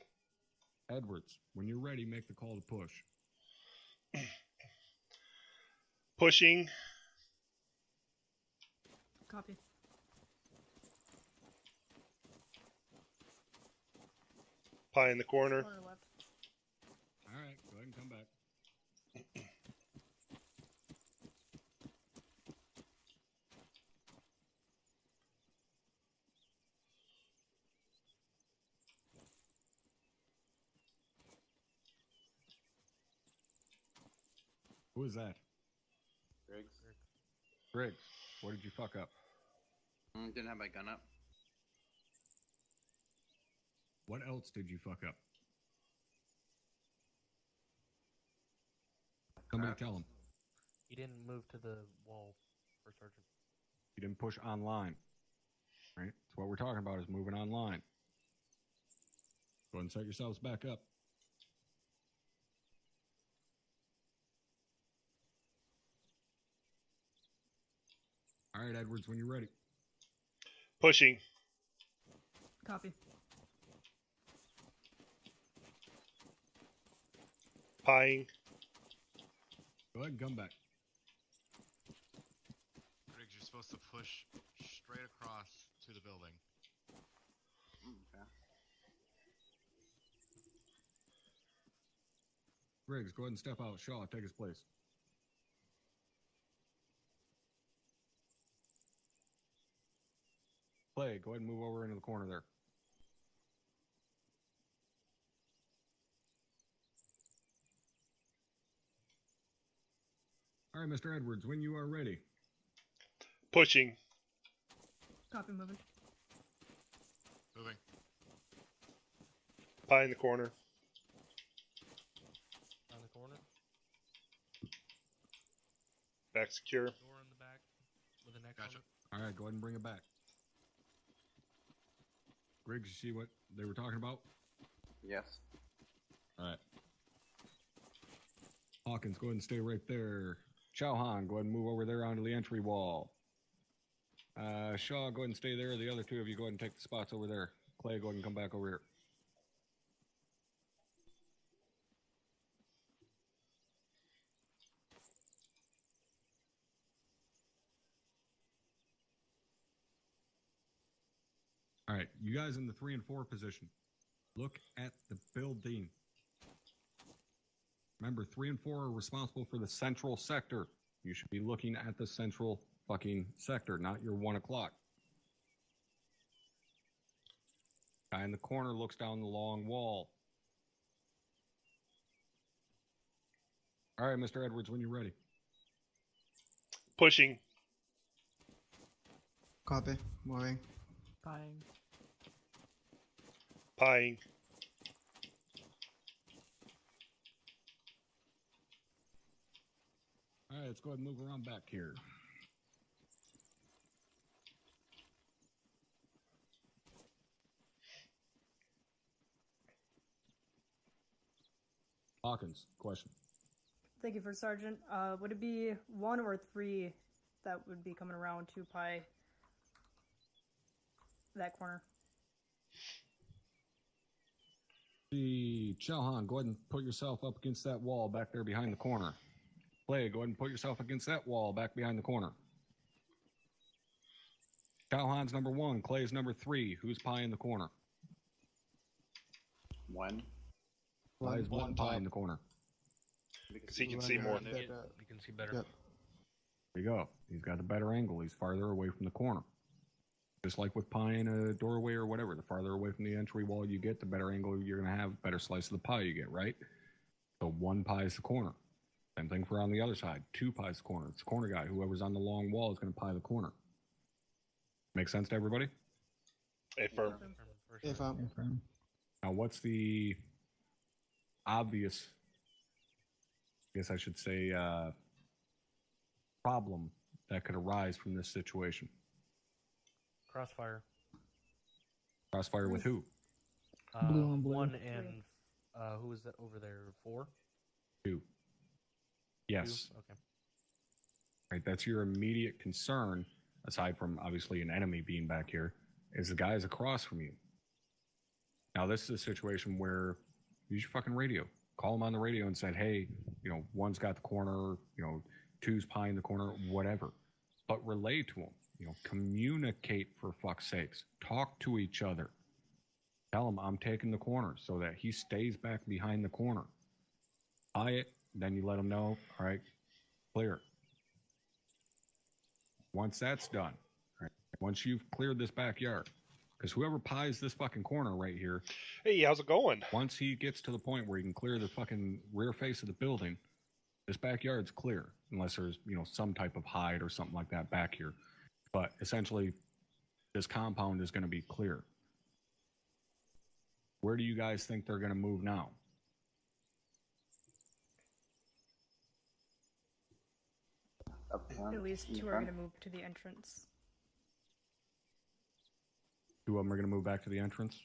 D: Edwards, when you're ready, make the call to push.
A: Pushing.
G: Copy.
A: Pie in the corner.
G: Corner left.
D: All right, go ahead and come back. Who is that?
F: Griggs.
D: Griggs, what did you fuck up?
F: Didn't have my gun up.
D: What else did you fuck up? Somebody tell him.
C: He didn't move to the wall for Sergeant.
D: You didn't push online. Right? So what we're talking about is moving online. Go ahead and set yourselves back up. All right, Edwards, when you're ready.
A: Pushing.
G: Copy.
A: Pieing.
D: Go ahead and come back.
H: Griggs, you're supposed to push straight across to the building.
F: Okay.
D: Griggs, go ahead and step out. Shaw, take his place. Clay, go ahead and move over into the corner there. All right, Mr. Edwards, when you are ready.
A: Pushing.
G: Copy, moving.
H: Moving.
A: Pie in the corner.
C: On the corner.
A: Back secure.
C: Door in the back with an X
H: Gotcha.
C: on it.
D: All right, go ahead and bring it back. Griggs, you see what they were talking about?
F: Yes.
D: All right. Hawkins, go ahead and stay right there. Chauhan, go ahead and move over there onto the entry wall. Shaw, go ahead and stay there. The other two of you, go ahead and take the spots over there. Clay, go ahead and come back over here. All right, you guys in the 3 and 4 position. Look at the building. Remember, 3 and 4 are responsible for the central sector. You should be looking at the central fucking sector, not your 1 o'clock. Guy in the corner looks down the long wall. All right, Mr. Edwards, when you're ready.
A: Pushing.
E: Copy. Moving.
B: Buying.
A: Pieing.
D: All right, let's go ahead and move around back here. Hawkins, question.
G: Thank you for Sergeant. Would it be 1 or 3 that would be coming around to pie that corner?
D: The Chauhan, go ahead and put yourself up against that wall back there behind the corner. Clay, go ahead and put yourself against that wall back behind the corner. Chauhan's number 1, Clay's number 3. Who's pie in the corner?
F: One.
D: Pie is one pie in the corner.
A: Because he can see more.
C: You can see better.
E: Yep.
D: There you go. He's got a better angle. He's farther away from the corner. Just like with pie in a doorway or whatever, the farther away from the entry wall you get, the better angle you're going to have, better slice of the pie you get, right? So 1 pie is the corner. Same thing for on the other side. 2 pies the corner. It's the corner guy. Whoever's on the long wall is going to pie the corner. Make sense to everybody?
A: Affirm.
E: If
D: Now, what's the obvious, I guess I should say, problem that could arise from this situation?
C: Crossfire.
D: Crossfire with who?
B: Blue on blue.
C: 1 and who is that over there? 4?
D: 2. Yes.
C: 2? Okay.
D: Right, that's your immediate concern, aside from obviously an enemy being back here, is the guys across from you. Now, this is a situation where use your fucking radio. Call them on the radio and said, hey, 1's got the corner, 2's pie in the corner, whatever. But relay to them. Communicate for fuck's sakes. Talk to each other. Tell him I'm taking the corner so that he stays back behind the corner. Pie it, then you let him know, all right, clear. Once that's done, right, once you've cleared this backyard, because whoever pies this fucking corner right here,
A: Hey, how's it going?
D: once he gets to the point where he can clear the fucking rear face of the building, this backyard's clear, unless there's, some type of hide or something like that back here. But essentially, this compound is going to be clear. Where do you guys think they're going to move now?
F: Up front.
G: At least
F: in
G: 2 are
F: front.
G: going to move to the entrance.
D: 2 of them are going to move back to the entrance.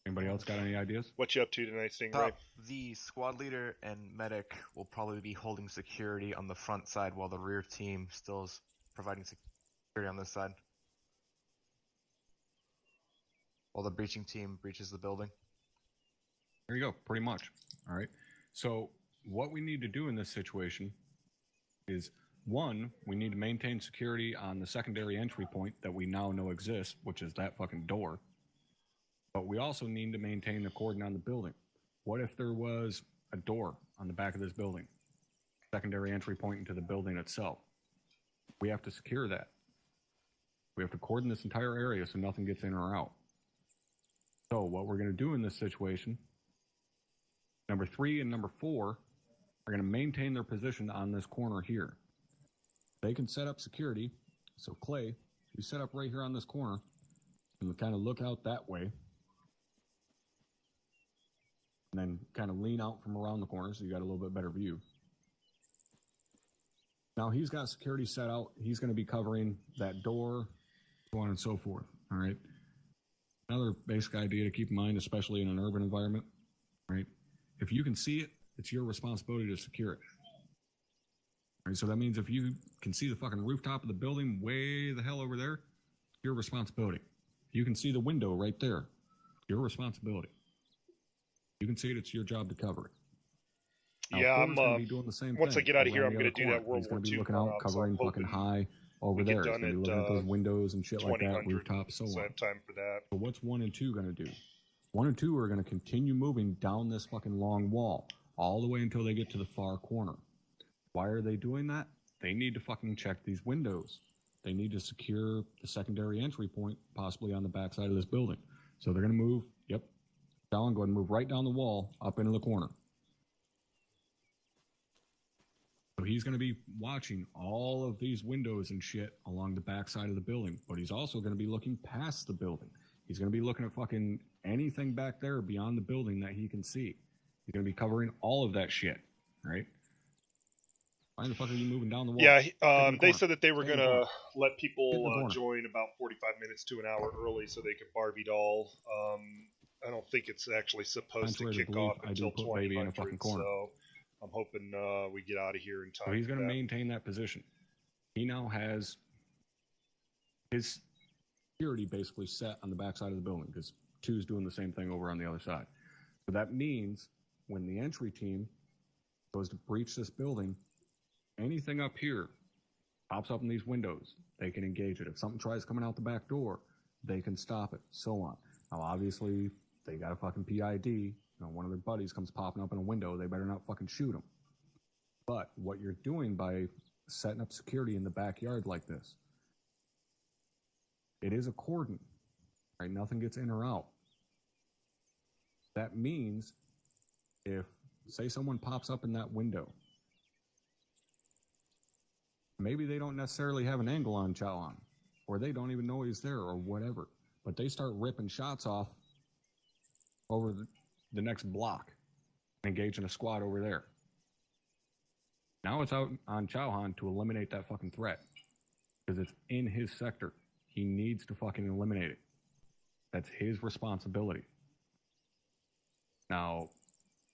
D: Anybody else got any ideas?
A: What you up to tonight, Stingray?
I: Top, the squad leader and medic will probably be holding security on the front side while the rear team still is providing security on this side. While the breaching team breaches the building.
D: There you go, pretty much. All right. So what we need to do in this situation is, 1, we need to maintain security on the secondary entry point that we now know exists, which is that fucking door. But we also need to maintain the cordon on the building. What if there was a door on the back of this building? Secondary entry point into the building itself. We have to secure that. We have to cordon this entire area so nothing gets in or out. So what we're going to do in this situation, number 3 and number 4 are going to maintain their position on this corner here. They can set up security. So Clay, you set up right here on this corner and kind of look out that way. And then kind of lean out from around the corner so you got a little bit better view. Now he's got security set out. He's going to be covering that door, so on and so forth. All right. Another basic idea to keep in mind, especially in an urban environment, right? If you can see it, it's your responsibility to secure it. All right, so that means if you can see the fucking rooftop of the building way the hell over there, your responsibility. If you can see the window right there, your responsibility. You can see it, it's your job to cover it. Now,
A: Yeah,
D: Ford's gonna be doing the same
A: once I
D: thing
A: get out of
D: over
A: here,
D: on
A: I'm
D: the
A: going to
D: other
A: do that
D: corner.
A: World
D: He's
A: War
D: going to be
A: II
D: looking
A: run
D: out,
A: up, so
D: covering
A: I'm
D: fucking
A: hoping
D: high over
A: we
D: there.
A: get
D: He's
A: done
D: going to be
A: at
D: looking at those windows and shit like that,
A: 2000,
D: rooftops, so
A: so I
D: on.
A: have time for that.
D: So what's 1 and 2 going to do? 1 and 2 are going to continue moving down this fucking long wall all the way until they get to the far corner. Why are they doing that? They need to fucking check these windows. They need to secure the secondary entry point, possibly on the backside of this building. So they're going to move, yep, down, go ahead and move right down the wall up into the corner. So he's going to be watching all of these windows and shit along the backside of the building, but he's also going to be looking past the building. He's going to be looking at fucking anything back there beyond the building that he can see. He's going to be covering all of that shit, right? Why the fuck are you moving down the wall?
A: Yeah,
D: the
A: they
D: corner.
A: said that they were
D: Stay in
A: going
D: the
A: to
D: corner.
A: let
D: Get in
A: people
D: the corner.
A: join about 45 minutes to an hour early so they could Barbie doll. I don't think it's actually supposed to
D: Contrary to
A: kick
D: belief,
A: off
D: I do
A: until
D: put baby in a fucking
A: 2000,
D: corner.
A: so I'm hoping we get out of here in time.
D: So he's going
A: for
D: to
A: that.
D: maintain that position. He now has his security basically set on the backside of the building because 2's doing the same thing over on the other side. So that means when the entry team goes to breach this building, anything up here pops up in these windows, they can engage it. If something tries coming out the back door, they can stop it, so on. Now, obviously, they got a fucking PID. You know, one of their buddies comes popping up in a window, they better not fucking shoot him. But what you're doing by setting up security in the backyard like this, it is a cordon, right? Nothing gets in or out. That means if, say, someone pops up in that window, maybe they don't necessarily have an angle on Chauhan, or they don't even know he's there, or whatever, but they start ripping shots off over the next block, engaging a squad over there. Now it's out on Chauhan to eliminate that fucking threat, because it's in his sector. He needs to fucking eliminate it. That's his responsibility. Now,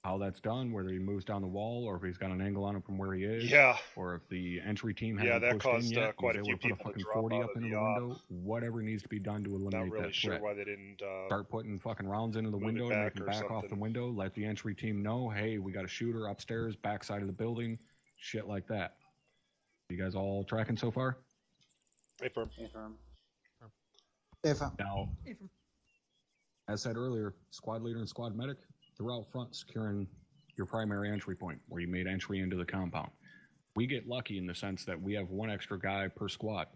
D: how that's done, whether he moves down the wall or if he's got an angle on him from where he is,
A: Yeah.
D: or if the entry team
A: Yeah,
D: hasn't
A: that
D: pushed
A: caused
D: in yet,
A: quite a
D: he's
A: few
D: able to put a
A: people to
D: fucking
A: drop
D: 40
A: out
D: up
A: of
D: into
A: the
D: the window, whatever needs to be done to eliminate
A: Not really
D: that
A: sure
D: threat.
A: why they didn't
D: Start putting fucking rounds into the
A: move it
D: window and make
A: back
D: them
A: or
D: back off the
A: something.
D: window, let the entry team know, hey, we got a shooter upstairs, backside of the building, shit like that. You guys all tracking so far?
A: Affirm.
F: Affirm.
E: Affirm.
D: Now,
G: Affirm.
D: as said earlier, squad leader and squad medic, they're out front securing your primary entry point where you made entry into the compound. We get lucky in the sense that we have one extra guy per squad,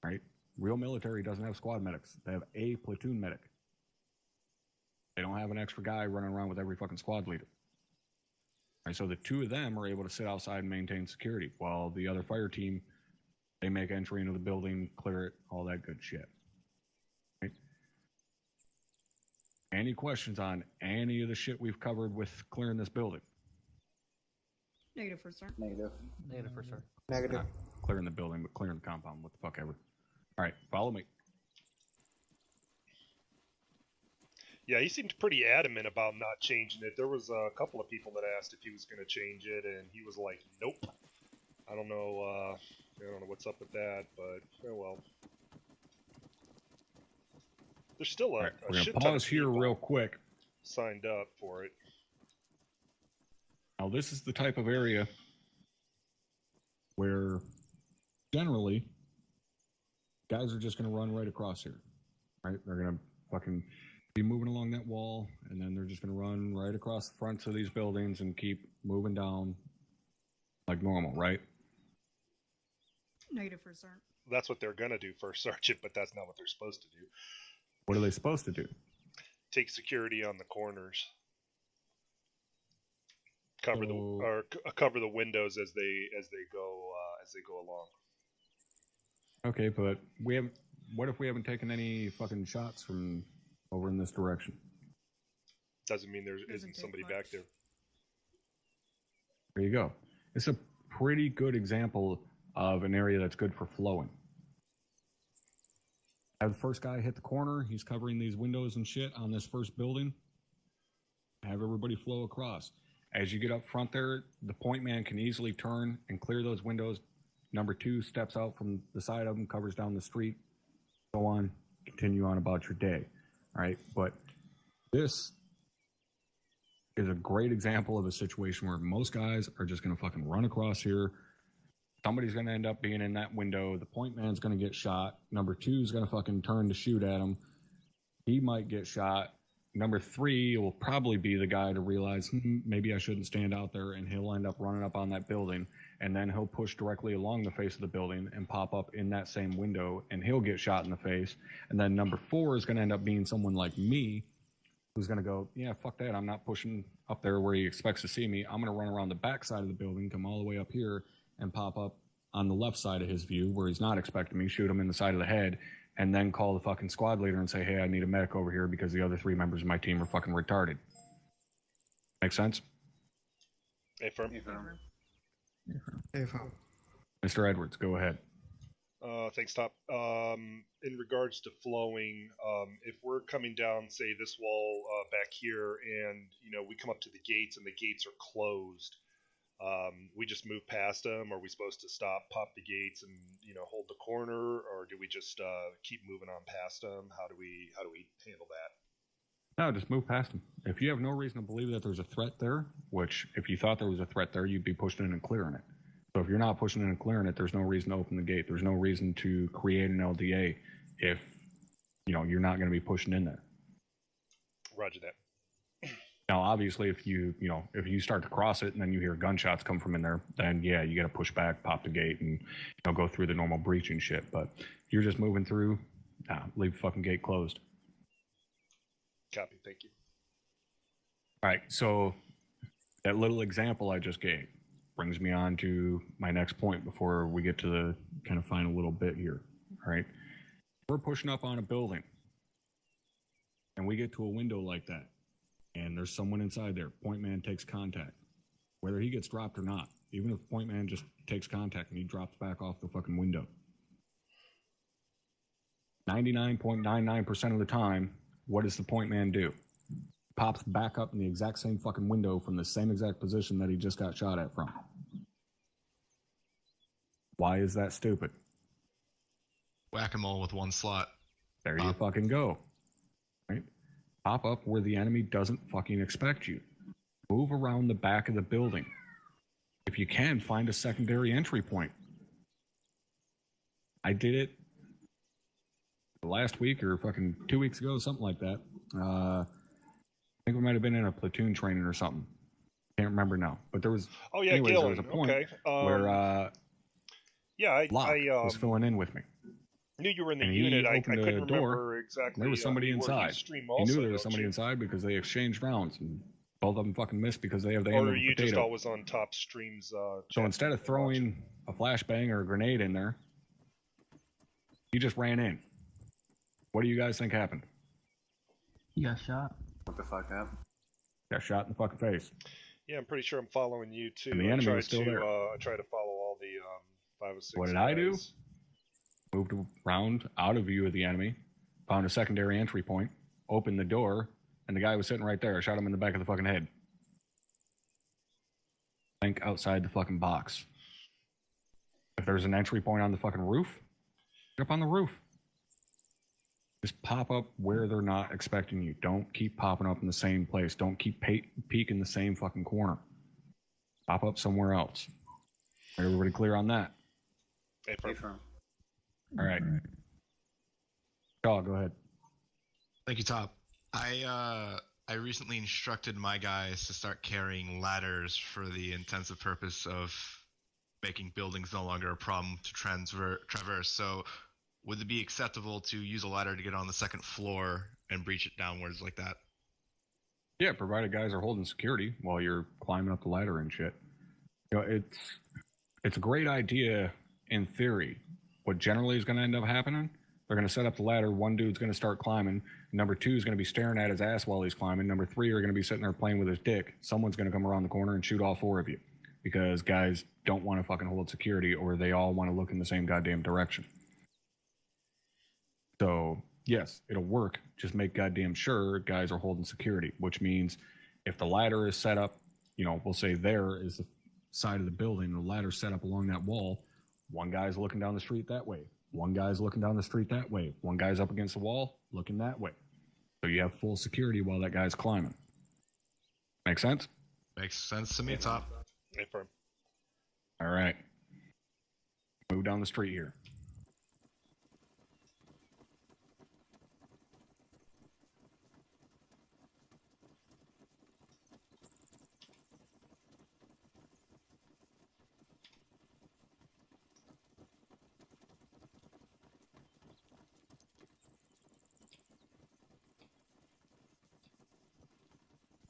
D: right? Real military doesn't have squad medics. They have a platoon medic. They don't have an extra guy running around with every fucking squad leader. Right, so the 2 of them are able to sit outside and maintain security while the other fire team, they make entry into the building, clear it, all that good shit. Right? Any questions on any of the shit we've covered with clearing this building?
G: Negative for start.
F: Negative.
C: Negative for sure.
E: Negative.
D: Not clearing the building, but clearing the compound. What the fuck ever. All right, follow me.
A: Yeah, he seemed pretty adamant about not changing it. There was a couple of people that asked if he was going to change it, and he was like, "Nope." I don't know what's up with that, but oh well. There's still
D: All right,
A: a
D: we're
A: shit
D: gonna
A: ton
D: pause
A: of
D: here
A: people
D: real quick.
A: signed up for it.
D: Now, this is the type of area where generally guys are just going to run right across here, right? They're going to fucking be moving along that wall, and then they're just going to run right across the fronts of these buildings and keep moving down like normal, right?
G: Negative for start.
A: That's what they're gonna do first, Sergeant, but that's not what they're supposed to do.
D: What are they supposed to do?
A: Take security on the corners. Cover
D: So-
A: cover the windows as they go along.
D: Okay, but what if we haven't taken any fucking shots from over in this direction?
A: Doesn't mean there
G: Doesn't
A: isn't
G: take
A: somebody
G: much.
A: back there.
D: There you go. It's a pretty good example of an area that's good for flowing. Have the first guy hit the corner. He's covering these windows and shit on this first building. Have everybody flow across. As you get up front there, the point man can easily turn and clear those windows. Number 2 steps out from the side of them, covers down the street. Go on, continue on about your day. All right, but this is a great example of a situation where most guys are just going to fucking run across here. Somebody's going to end up being in that window. The point man's going to get shot. Number 2 is going to fucking turn to shoot at him. He might get shot. Number 3 will probably be the guy to realize, maybe I shouldn't stand out there, and he'll end up running up on that building, and then he'll push directly along the face of the building and pop up in that same window, and he'll get shot in the face. And then number 4 is going to end up being someone like me, who's going to go, yeah, fuck that, I'm not pushing up there where he expects to see me. I'm going to run around the back side of the building, come all the way up here, and pop up on the left side of his view where he's not expecting me, shoot him in the side of the head, and then call the fucking squad leader and say, hey, I need a medic over here because the other 3 members of my team are fucking retarded. Make sense?
A: Affirm.
D: Mr. Edwards, go ahead.
A: Thanks, Top. In regards to flowing, if we're coming down, say, this wall back here, and we come up to the gates and the gates are closed, we just move past them. Are we supposed to stop, pop the gates, and hold the corner, or do we just keep moving on past them? How do we handle that?
D: No, just move past them. If you have no reason to believe that there's a threat there, which if you thought there was a threat there, you'd be pushing in and clearing it. So if you're not pushing in and clearing it, there's no reason to open the gate. There's no reason to create an LDA if you're not going to be pushing in there.
A: Roger that.
D: Now, obviously, if you start to cross it and then you hear gunshots come from in there, then yeah, you got to push back, pop the gate, and go through the normal breaching shit. But if you're just moving through, leave the fucking gate closed.
A: Copy. Thank you.
D: All right, so that little example I just gave brings me on to my next point before we get to the kind of final little bit here. All right, we're pushing up on a building, and we get to a window like that, and there's someone inside there. Point man takes contact, whether he gets dropped or not. Even if the point man just takes contact and he drops back off the fucking window, 99.99% of the time, what does the point man do? Pops back up in the exact same fucking window from the same exact position that he just got shot at from. Why is that stupid?
H: Whack-a-mole with one slot.
D: There you fucking go. Right? Pop up where the enemy doesn't fucking expect you. Move around the back of the building. If you can, find a secondary entry point. I did it last week or fucking 2 weeks ago, something like that. I think we might have been in a platoon training or something. Can't remember now. But there was.
A: Oh yeah,
D: anyways,
A: Gillen.
D: there was a point
A: Okay.
D: where Locke was
A: I
D: filling in with me.
A: knew you were in the
D: And he
A: unit. I
D: opened
A: couldn't
D: the door,
A: remember exactly.
D: There was somebody
A: who you were.
D: inside.
A: You stream
D: He
A: also,
D: knew there was
A: don't
D: somebody
A: you?
D: inside because they exchanged rounds, and both of them fucking missed because they have the aim
A: Or
D: of
A: are
D: a
A: you just
D: potato.
A: always on top streams?
D: So
A: chatting
D: instead of
A: and
D: throwing a flashbang or a grenade in there, he just ran in. What do you guys think happened?
B: You got shot.
F: What the fuck up?
D: Got shot in the fucking face.
A: Yeah, I'm pretty sure I'm following you too.
D: And the enemy was still there.
A: I try to follow all the 506.
D: What did I do?
A: guys.
D: Moved around out of view of the enemy, found a secondary entry point, opened the door, and the guy was sitting right there. I shot him in the back of the fucking head. Think outside the fucking box. If there's an entry point on the fucking roof, get up on the roof. Just pop up where they're not expecting you. Don't keep popping up in the same place. Don't keep peeking the same fucking corner. Pop up somewhere else. Everybody clear on that?
F: Affirm.
D: All right. Shaw, go ahead.
H: Thank you, Top. I recently instructed my guys to start carrying ladders for the intensive purpose of making buildings no longer a problem to traverse. So, would it be acceptable to use a ladder to get on the second floor and breach it downwards like that?
D: Yeah, provided guys are holding security while you're climbing up the ladder and shit. You know, it's a great idea in theory. What generally is going to end up happening, they're going to set up the ladder. One dude's going to start climbing. Number 2 is going to be staring at his ass while he's climbing. Number 3 are going to be sitting there playing with his dick. Someone's going to come around the corner and shoot all 4 of you because guys don't want to fucking hold security, or they all want to look in the same goddamn direction. So, yes, it'll work. Just make goddamn sure guys are holding security, which means if the ladder is set up, you know, we'll say there is the side of the building, the ladder's set up along that wall. One guy's looking down the street that way. One guy's looking down the street that way. One guy's up against the wall looking that way. So you have full security while that guy's climbing. Make sense?
H: Makes sense to me, Top.
A: Affirm.
D: All right. Move down the street here.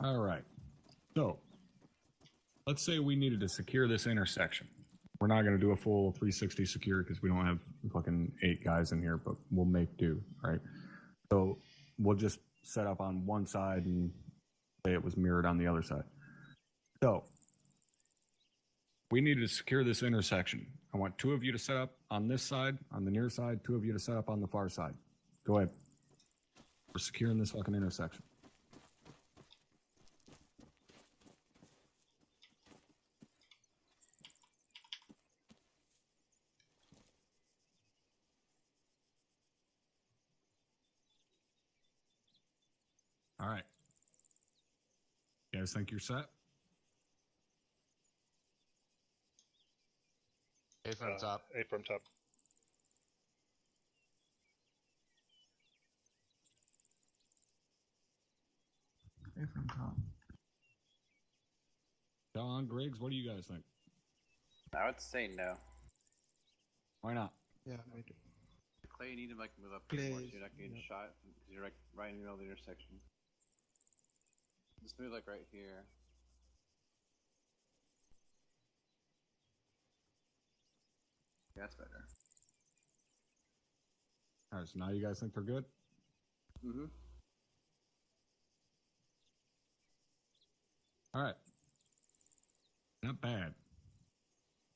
D: All right. So, let's say we needed to secure this intersection. We're not going to do a full 360 secure because we don't have fucking 8 guys in here, but we'll make do, right? So, we'll just set up on one side and say it was mirrored on the other side. So, we need to secure this intersection. I want 2 of you to set up on this side, on the near side, 2 of you to set up on the far side. Go ahead. We're securing this fucking intersection. All right. You guys think you're set?
H: A from top.
A: Affirm top.
E: A from top.
D: Don, Griggs, what do you guys think?
F: I would say no.
D: Why not?
E: Yeah, me too.
F: Clay, you need to like move up
E: Clay
F: more so
E: is-
F: you're not getting
E: yeah.
F: shot. You're like right in the middle of the intersection. Just move like right here. Yeah, that's better.
D: All right, so now you guys think they're good?
F: Mm-hmm.
D: All right. Not bad.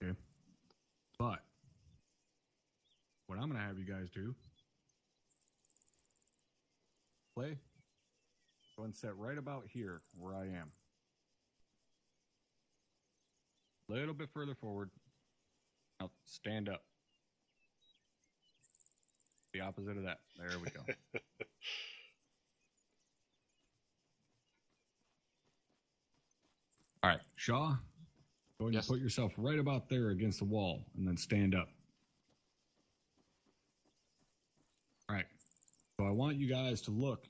D: Okay. But what I'm going to have you guys do, play, go and set right about here where I am. A little bit further forward. Now stand up. The opposite of that. There we go. All right, Shaw, go and
H: Yes.
D: put yourself right about there against the wall and then stand up. All right, so I want you guys to look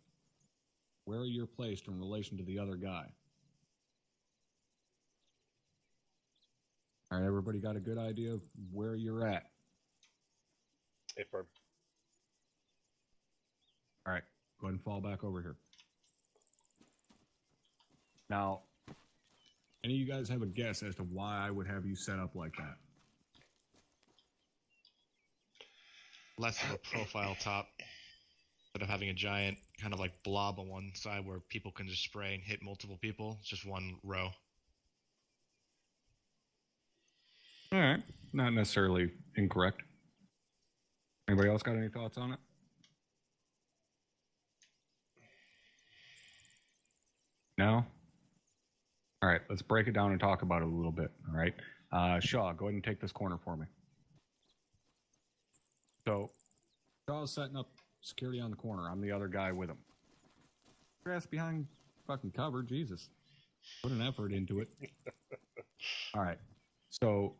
D: where you're placed in relation to the other guy. All right, everybody got a good idea of where you're at?
A: Affirm.
D: All right, go ahead and fall back over here. Now, any of you guys have a guess as to why I would have you set up like that?
H: Less of a profile top. Instead of having a giant kind of like blob on one side where people can just spray and hit multiple people, it's just one row.
D: All right, not necessarily incorrect. Anybody else got any thoughts on it? No? All right, let's break it down and talk about it a little bit, all right? Shaw, go ahead and take this corner for me. So, Shaw's setting up security on the corner. I'm the other guy with him. Your ass behind fucking cover, Jesus. Put an effort into it. All right, so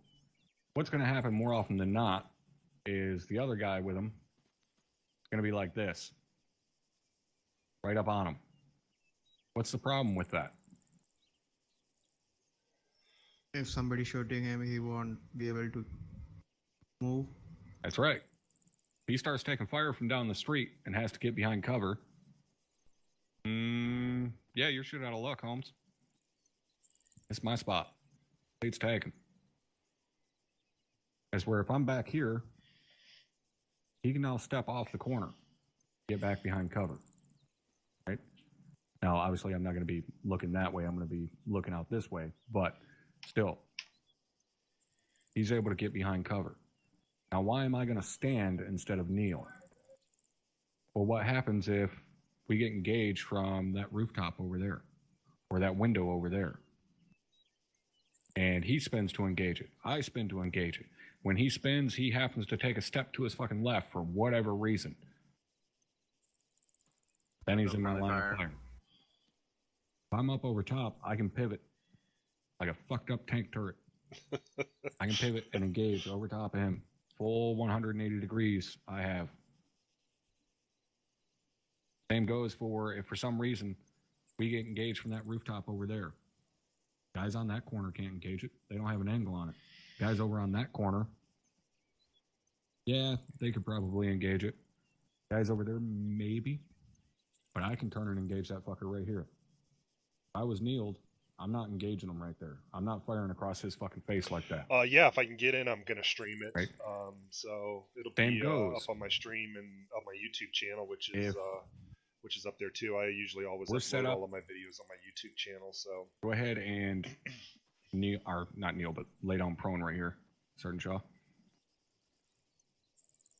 D: what's going to happen more often than not is the other guy with him is going to be like this. Right up on him. What's the problem with that?
E: If somebody shooting him, he won't be able to move.
D: That's right. If he starts taking fire from down the street and has to get behind cover, Yeah, you're shit out of luck, Holmes. It's my spot. Lead's taken. That's where if I'm back here, he can now step off the corner, get back behind cover. Right? Now, obviously, I'm not going to be looking that way. I'm going to be looking out this way. But still, he's able to get behind cover. Now, why am I going to stand instead of kneel? Well, what happens if we get engaged from that rooftop over there or that window over there? And he spins to engage it. I spin to engage it. When he spins, he happens to take a step to his fucking left for whatever reason. Then he's in my line of fire. If I'm up over top, I can pivot like a fucked up tank turret. I can pivot and engage over top of him. Full 180 degrees I have. Same goes for if for some reason we get engaged from that rooftop over there. Guys on that corner can't engage it. They don't have an angle on it. Guys over on that corner, yeah, they could probably engage it. Guys over there, maybe. But I can turn and engage that fucker right here. If I was kneeled, I'm not engaging him right there. I'm not firing across his fucking face like that.
A: Yeah, if I can get in, I'm gonna stream it.
D: Right.
A: So it'll
D: Same
A: be
D: goes.
A: up on my stream and on my YouTube channel, which is up there too. I usually always upload all of my videos on my YouTube channel. So
D: go ahead and kneel, or not kneel, but lay down prone right here, Sergeant Shaw.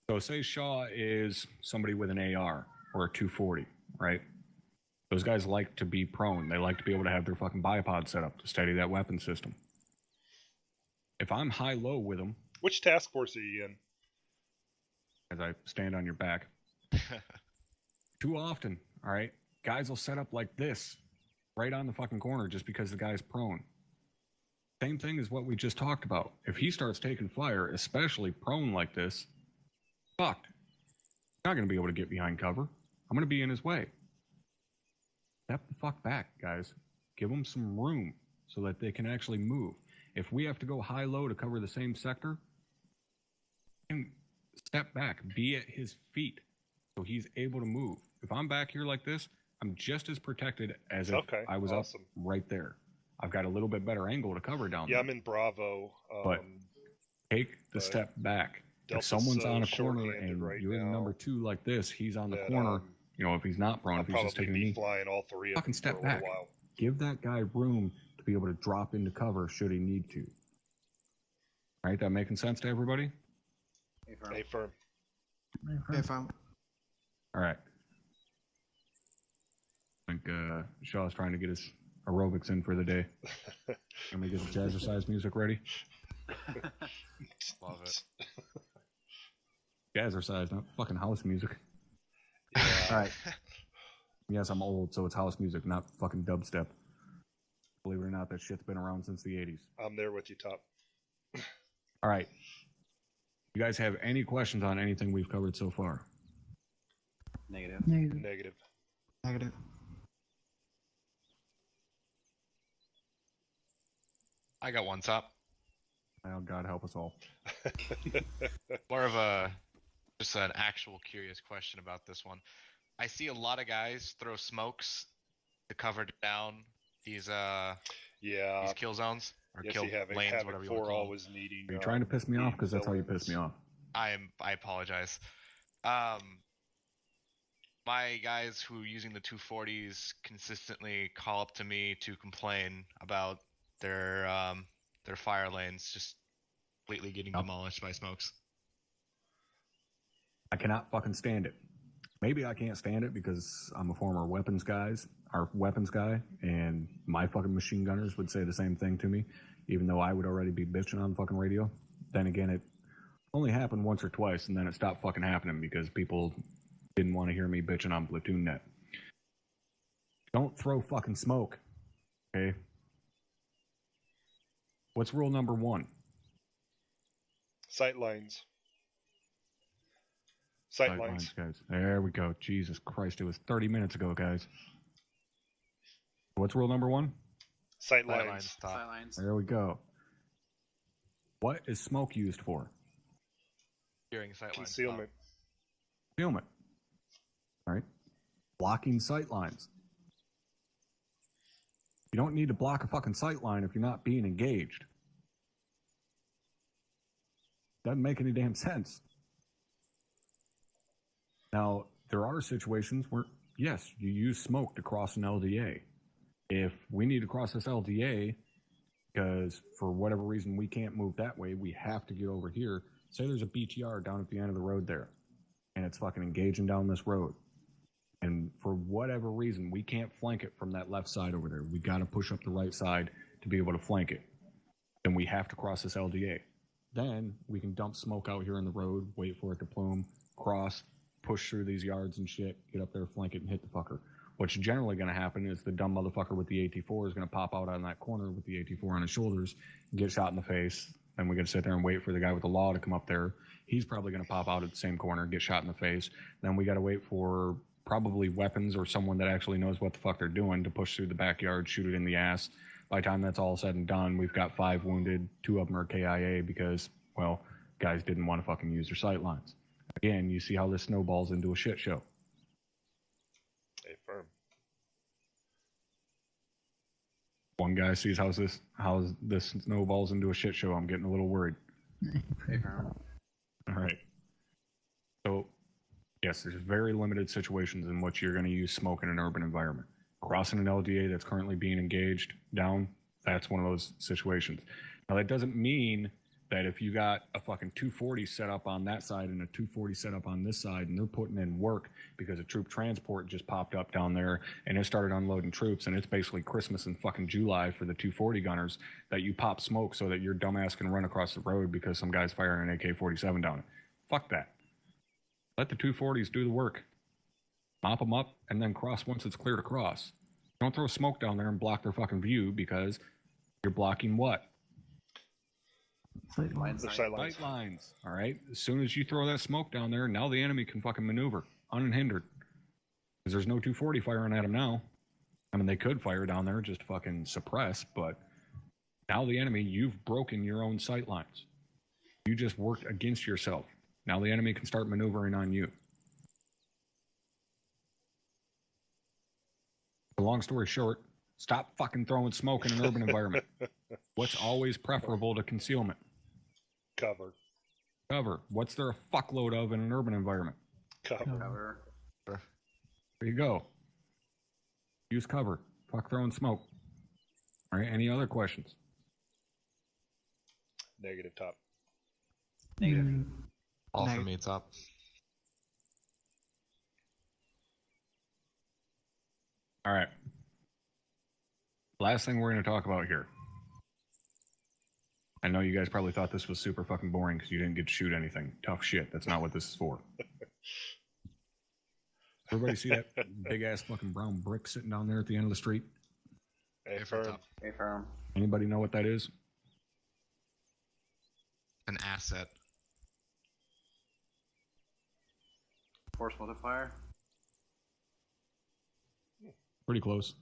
D: So say Shaw is somebody with an AR or a 240, right? Those guys like to be prone. They like to be able to have their fucking bipod set up to steady that weapon system. If I'm high-low with them...
A: Which task force are you in?
D: As I stand on your back. Too often, all right? Guys will set up like this, right on the fucking corner just because the guy's prone. Same thing as what we just talked about. If he starts taking fire, especially prone like this, fucked. I'm not going to be able to get behind cover. I'm going to be in his way. Step the fuck back, guys. Give them some room so that they can actually move. If we have to go high-low to cover the same sector, step back. Be at his feet so he's able to move. If I'm back here like this, I'm just as protected as if I was up right there. I've got a little bit better angle to cover down there.
A: Yeah, I'm in Bravo.
D: But take the step back. If someone's on a corner and you're in number 2 like this, he's on the corner. You know, if he's not prone, if he's just taking a knee,
A: flying all three
D: fucking step back. Give that guy room to be able to drop into cover should he need to. All right, that making sense to everybody?
A: A firm.
E: A firm.
D: All right. I think Shaw's trying to get his aerobics in for the day. Let me get the jazzercise music ready.
H: Love it.
D: Jazzercise, not fucking house music.
A: Yeah.
D: All right. Yes, I'm old, so it's house music, not fucking dubstep. Believe it or not, that shit's been around since the 80s.
A: I'm there with you, Top.
D: All right. You guys have any questions on anything we've covered so far?
F: Negative.
A: Negative.
E: Negative.
H: I got one, Top.
D: Oh, God help us all.
H: More of a just an actual curious question about this one. I see a lot of guys throw smokes to cover down these these kill zones or kill lanes, whatever you want to call them.
A: Always needing.
D: Are you trying to piss me off? Because that's how you piss me off.
H: I apologize. My guys who are using the 240s consistently call up to me to complain about their fire lanes just completely getting demolished by smokes.
D: I cannot fucking stand it. Maybe I can't stand it because I'm a former weapons guy, and my fucking machine gunners would say the same thing to me, even though I would already be bitching on fucking radio. Then again, it only happened once or twice, and then it stopped fucking happening because people didn't want to hear me bitching on Platoon Net. Don't throw fucking smoke, okay? What's rule number 1?
A: Sight lines. Sight lines,
D: guys. There we go. Jesus Christ, it was 30 minutes ago, guys. What's rule number 1?
A: Sight lines.
F: Sight lines.
D: There we go. What is smoke used for?
H: Securing sight lines.
A: Concealment.
D: Concealment. All right. Blocking sight lines. You don't need to block a fucking sight line if you're not being engaged. Doesn't make any damn sense. Now, there are situations where, yes, you use smoke to cross an LDA. If we need to cross this LDA because for whatever reason we can't move that way, we have to get over here. Say there's a BTR down at the end of the road there, and it's fucking engaging down this road. And for whatever reason, we can't flank it from that left side over there. We got to push up the right side to be able to flank it. Then we have to cross this LDA. Then we can dump smoke out here in the road, wait for it to plume, cross, push through these yards and shit, get up there, flank it, and hit the fucker. What's generally going to happen is the dumb motherfucker with the AT-4 is going to pop out on that corner with the AT-4 on his shoulders, get shot in the face. Then we got to sit there and wait for the guy with the law to come up there. He's probably going to pop out at the same corner, get shot in the face. Then we got to wait for probably weapons or someone that actually knows what the fuck they're doing to push through the backyard, shoot it in the ass. By the time that's all said and done, we've got 5 wounded, 2 of them are KIA because, well, guys didn't want to fucking use their sight lines. Again, you see how this snowballs into a shit show.
A: Hey, firm.
D: One guy sees how this snowballs into a shit show. I'm getting a little worried. All right. So, yes, there's very limited situations in which you're going to use smoke in an urban environment. Crossing an LDA that's currently being engaged down, that's one of those situations. Now, that doesn't mean that if you got a fucking 240 set up on that side and a 240 set up on this side and they're putting in work because a troop transport just popped up down there and it started unloading troops and it's basically Christmas in fucking July for the 240 gunners, that you pop smoke so that your dumbass can run across the road because some guy's firing an AK-47 down it. Fuck that. Let the 240s do the work. Mop them up and then cross once it's clear to cross. Don't throw smoke down there and block their fucking view because you're blocking what?
B: Sight lines.
A: Sight lines.
D: Sight lines. All right. As soon as you throw that smoke down there, now the enemy can fucking maneuver unhindered. Because there's no 240 firing at them now. I mean, they could fire down there just to fucking suppress, but now the enemy, you've broken your own sight lines. You just worked against yourself. Now the enemy can start maneuvering on you. Long story short, stop fucking throwing smoke in an urban environment. What's always preferable to concealment?
A: Cover.
D: Cover. What's there a fuckload of in an urban environment?
F: Cover.
D: There you go. Use cover. Fuck throwing smoke. All right, any other questions?
A: Negative, top.
E: Negative.
I: All for me, top.
D: All right. Last thing we're going to talk about here. I know you guys probably thought this was super fucking boring because you didn't get to shoot anything. Tough shit. That's not what this is for. Everybody see that big ass fucking brown brick sitting down there at the end of the street?
A: Hey,
H: for
A: firm.
H: top.
F: Hey, firm.
D: Anybody know what that is?
H: An asset.
F: Force multiplier.
D: Pretty close.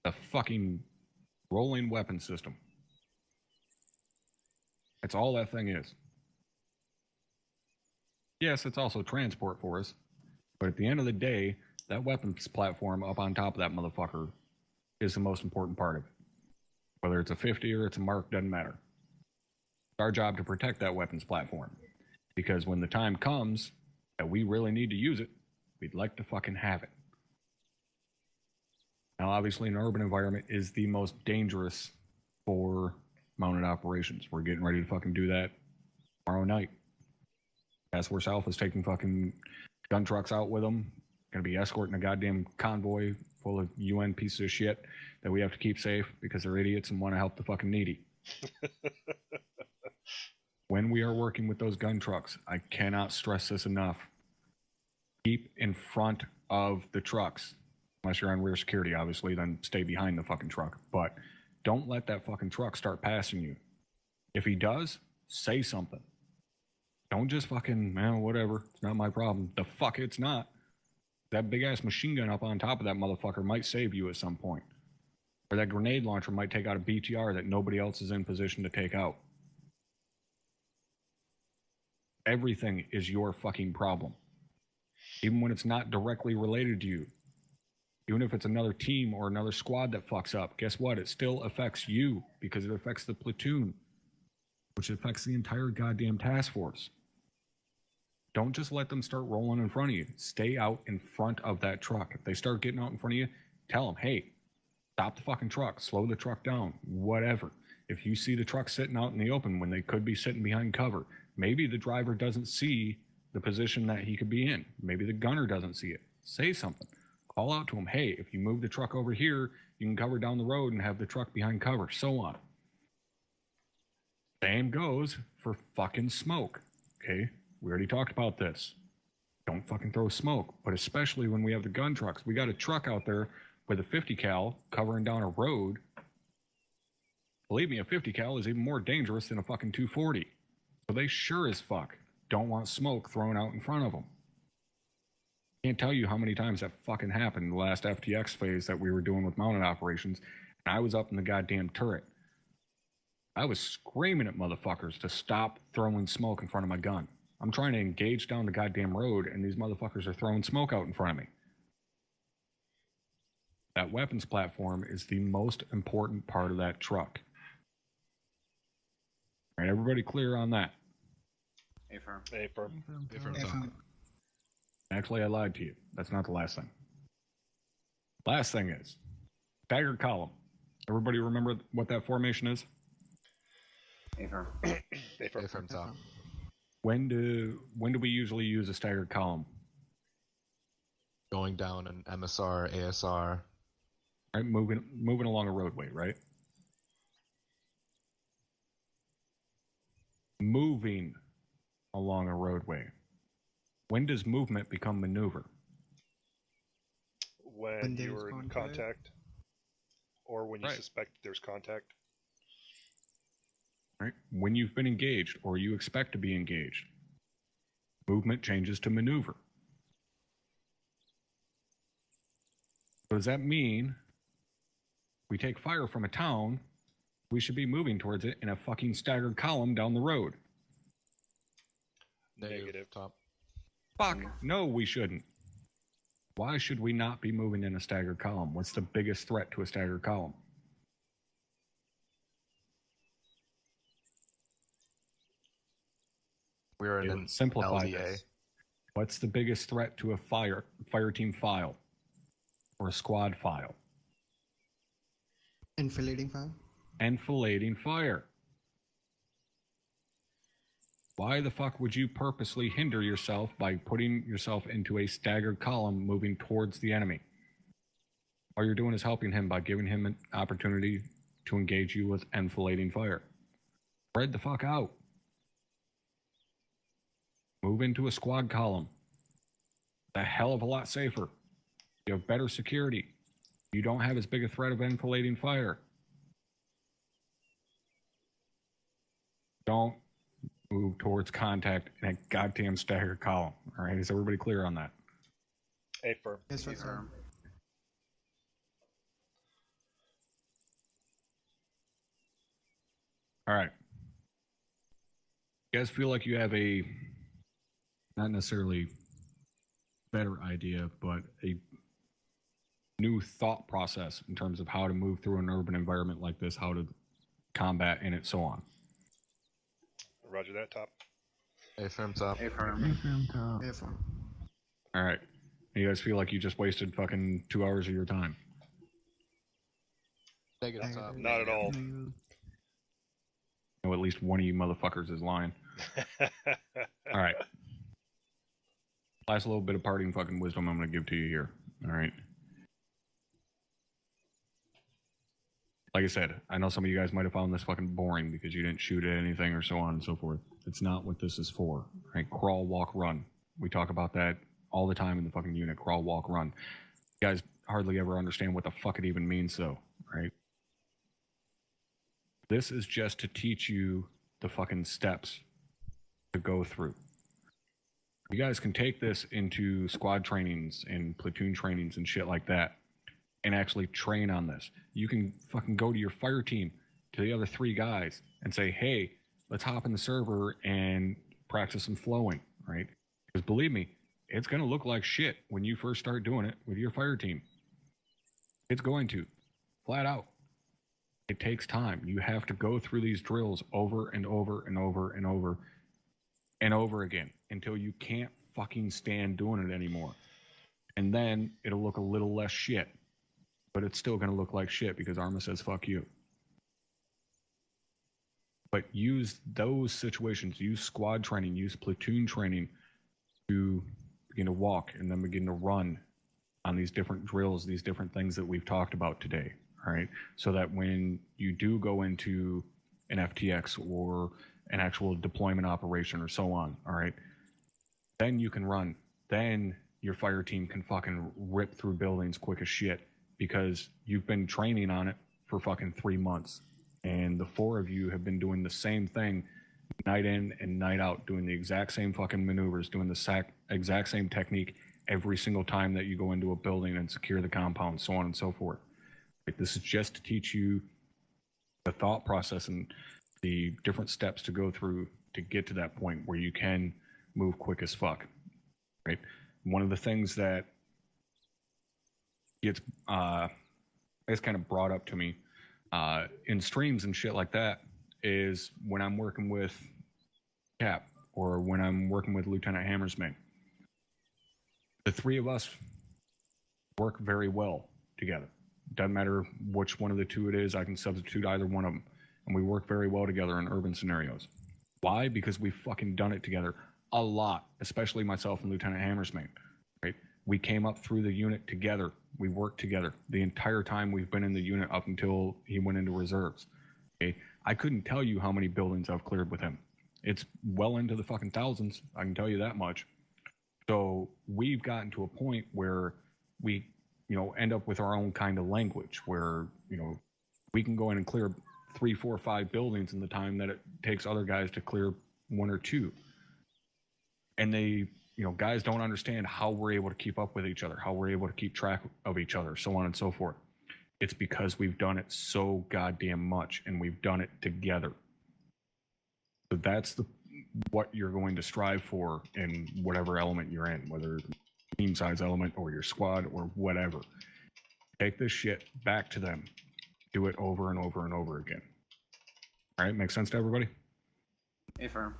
D: A fucking rolling weapon system. That's all that thing is. Yes, it's also transport for us. But at the end of the day, that weapons platform up on top of that motherfucker is the most important part of it. Whether it's a 50 or it's a mark, doesn't matter. It's our job to protect that weapons platform. Because when the time comes that we really need to use it, we'd like to fucking have it. Now, obviously, an urban environment is the most dangerous for mounted operations. We're getting ready to fucking do that tomorrow night. Task Force Alpha is taking fucking gun trucks out with them. Gonna be escorting a goddamn convoy full of UN pieces of shit that we have to keep safe because they're idiots and want to help the fucking needy. When we are working with those gun trucks, I cannot stress this enough. Keep in front of the trucks. Unless you're on rear security, obviously, then stay behind the fucking truck. But don't let that fucking truck start passing you. If he does, say something. Don't just fucking, man, whatever. It's not my problem. The fuck it's not. That big-ass machine gun up on top of that motherfucker might save you at some point. Or that grenade launcher might take out a BTR that nobody else is in position to take out. Everything is your fucking problem. Even when it's not directly related to you.
J: Even if it's another team or another squad that fucks up, guess what? It still affects you because it affects the platoon, which affects the entire goddamn task force. Don't just let them start rolling in front of you. Stay out in front of that truck. If they start getting out in front of you, tell them, hey, stop the fucking truck, slow the truck down, whatever. If you see the truck sitting out in the open when they could be sitting behind cover, maybe the driver doesn't see the position that he could be in. Maybe the gunner doesn't see it. Say something. Call out to him, hey, if you move the truck over here, you can cover down the road and have the truck behind cover, so on. Same goes for fucking smoke, okay? We already talked about this. Don't fucking throw smoke, but especially when we have the gun trucks. We got a truck out there with a 50 cal covering down a road. Believe me, a 50 cal is even more dangerous than a fucking 240. So they sure as fuck don't want smoke thrown out in front of them. Can't tell you how many times that fucking happened in the last FTX phase that we were doing with mounted operations, and I was up in the goddamn turret. I was screaming at motherfuckers to stop throwing smoke in front of my gun. I'm trying to engage down the goddamn road, and these motherfuckers are throwing smoke out in front of me. That weapons platform is the most important part of that truck. All right, everybody clear on that?
F: Affirm.
A: Affirm.
H: Affirm.
J: Actually, I lied to you. That's not the last thing. Last thing is staggered column. Everybody remember what that formation is?
F: Affirm.
H: Affirm top.
J: When do we usually use a staggered column?
H: Going down an MSR, ASR.
J: Right, moving along a roadway, right? Moving along a roadway. When does movement become maneuver?
A: When you're in contact, or when you suspect there's contact.
J: Right? When you've been engaged or you expect to be engaged, movement changes to maneuver. So does that mean we take fire from a town, we should be moving towards it in a fucking staggered column down the road?
A: Negative.
H: Top.
J: Fuck, no, we shouldn't. Why should we not be moving in a staggered column? What's the biggest threat to a staggered column?
H: We're in an
J: Simplify
H: LDA.
J: this. What's the biggest threat to a fire team file or a squad file?
E: Enfilading fire.
J: Enfilading fire. Why the fuck would you purposely hinder yourself by putting yourself into a staggered column moving towards the enemy? All you're doing is helping him by giving him an opportunity to engage you with enfilading fire. Spread the fuck out. Move into a squad column. A hell of a lot safer. You have better security. You don't have as big a threat of enfilading fire. Don't move towards contact in a goddamn staggered column. All right, is everybody clear on that?
A: Affirm.
E: Yes, sir.
J: All right. You guys feel like you have a, not necessarily better idea, but a new thought process in terms of how to move through an urban environment like this, how to combat in it, so on.
A: Roger that, top.
H: Affirm top.
E: Affirm.
J: All right. You guys feel like you just wasted fucking 2 hours of your time?
H: Negative top.
A: Not at all.
J: No, at least one of you motherfuckers is lying. All right. Last little bit of parting fucking wisdom I'm going to give to you here. All right. Like I said, I know some of you guys might have found this fucking boring because you didn't shoot at anything or so on and so forth. It's not what this is for. Right? Crawl, walk, run. We talk about that all the time in the fucking unit. Crawl, walk, run. You guys hardly ever understand what the fuck it even means, though. Right? This is just to teach you the fucking steps to go through. You guys can take this into squad trainings and platoon trainings and shit like that and actually train on this. You can fucking go to your fire team, to the other 3 guys, and say, hey, let's hop in the server and practice some flowing, right? Because believe me, it's going to look like shit when you first start doing it with your fire team. It's going to. Flat out. It takes time. You have to go through these drills over and over and over and over and over again until you can't fucking stand doing it anymore. And then it'll look a little less shit. But it's still going to look like shit because ArmA says fuck you. But use those situations, use squad training, use platoon training to begin to walk and then begin to run on these different drills, these different things that we've talked about today, right? So that when you do go into an FTX or an actual deployment operation or so on, all right, then you can run. Then your fire team can fucking rip through buildings quick as shit because you've been training on it for fucking 3 months. And the 4 of you have been doing the same thing night in and night out, doing the exact same fucking maneuvers, doing the exact same technique every single time that you go into a building and secure the compound, so on and so forth. Like, this is just to teach you the thought process and the different steps to go through to get to that point where you can move quick as fuck, right? One of the things that gets kind of brought up to me in streams and shit like that is when I'm working with Cap or when I'm working with Lieutenant Hammersmith. The 3 of us work very well together. Doesn't matter which one of the 2 it is, I can substitute either one of them. And we work very well together in urban scenarios. Why? Because we've fucking done it together a lot, especially myself and Lieutenant Hammersmith, right? We came up through the unit together. We worked together the entire time we've been in the unit up until he went into reserves. Okay? I couldn't tell you how many buildings I've cleared with him. It's well into the fucking thousands, I can tell you that much. So we've gotten to a point where we, end up with our own kind of language where, we can go in and clear 3, 4, 5 buildings in the time that it takes other guys to clear 1 or 2. And they, guys don't understand how we're able to keep up with each other, how we're able to keep track of each other, so on and so forth. It's because we've done it so goddamn much and we've done it together. So that's what you're going to strive for in whatever element you're in, whether team size element or your squad or whatever. Take this shit back to them. Do it over and over and over again. All right, makes sense to everybody?
F: Affirm.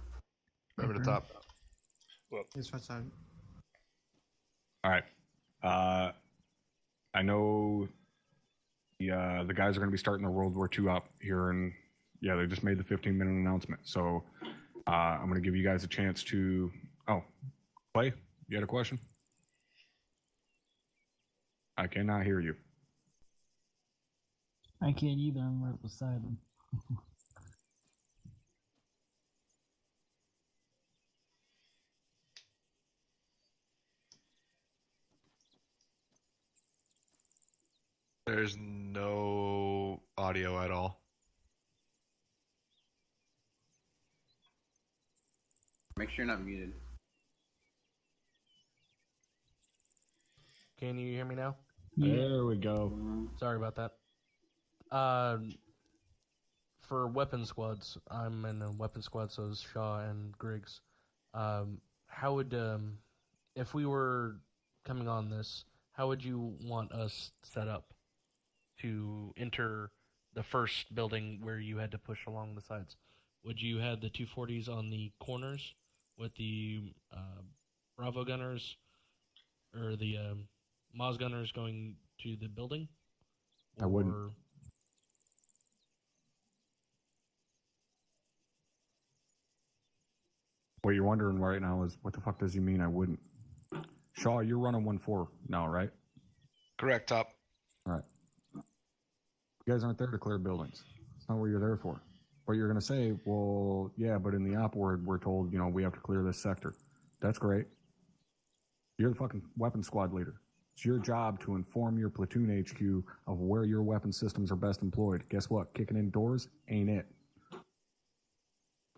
H: Remember the top.
A: Well,
E: Yes, what's that?
J: All right. I know the guys are going to be starting their World War II up here, and yeah, they just made the 15-minute announcement. So I'm going to give you guys a chance to. Oh, Clay, you had a question? I cannot hear you.
B: I can't either. I'm right beside him.
H: There's no audio at all.
F: Make sure you're not muted.
C: Can you hear me now?
D: There we go.
C: Sorry about that. For weapon squads, I'm in a weapon squad, so is Shaw and Griggs. How would, if we were coming on this, how would you want us set up to enter the first building where you had to push along the sides? Would you have the 240s on the corners with the Bravo gunners or the Moz gunners going to the building?
D: I wouldn't. What you're wondering right now is, what the fuck does he mean I wouldn't? Shaw, you're running 1-4 now, right?
H: Correct, top.
D: All right. You guys aren't there to clear buildings. It's not what you're there for. But you're going to say, well, yeah, but in the op word, we're told, we have to clear this sector. That's great. You're the fucking weapon squad leader. It's your job to inform your platoon HQ of where your weapon systems are best employed. Guess what? Kicking in doors ain't it.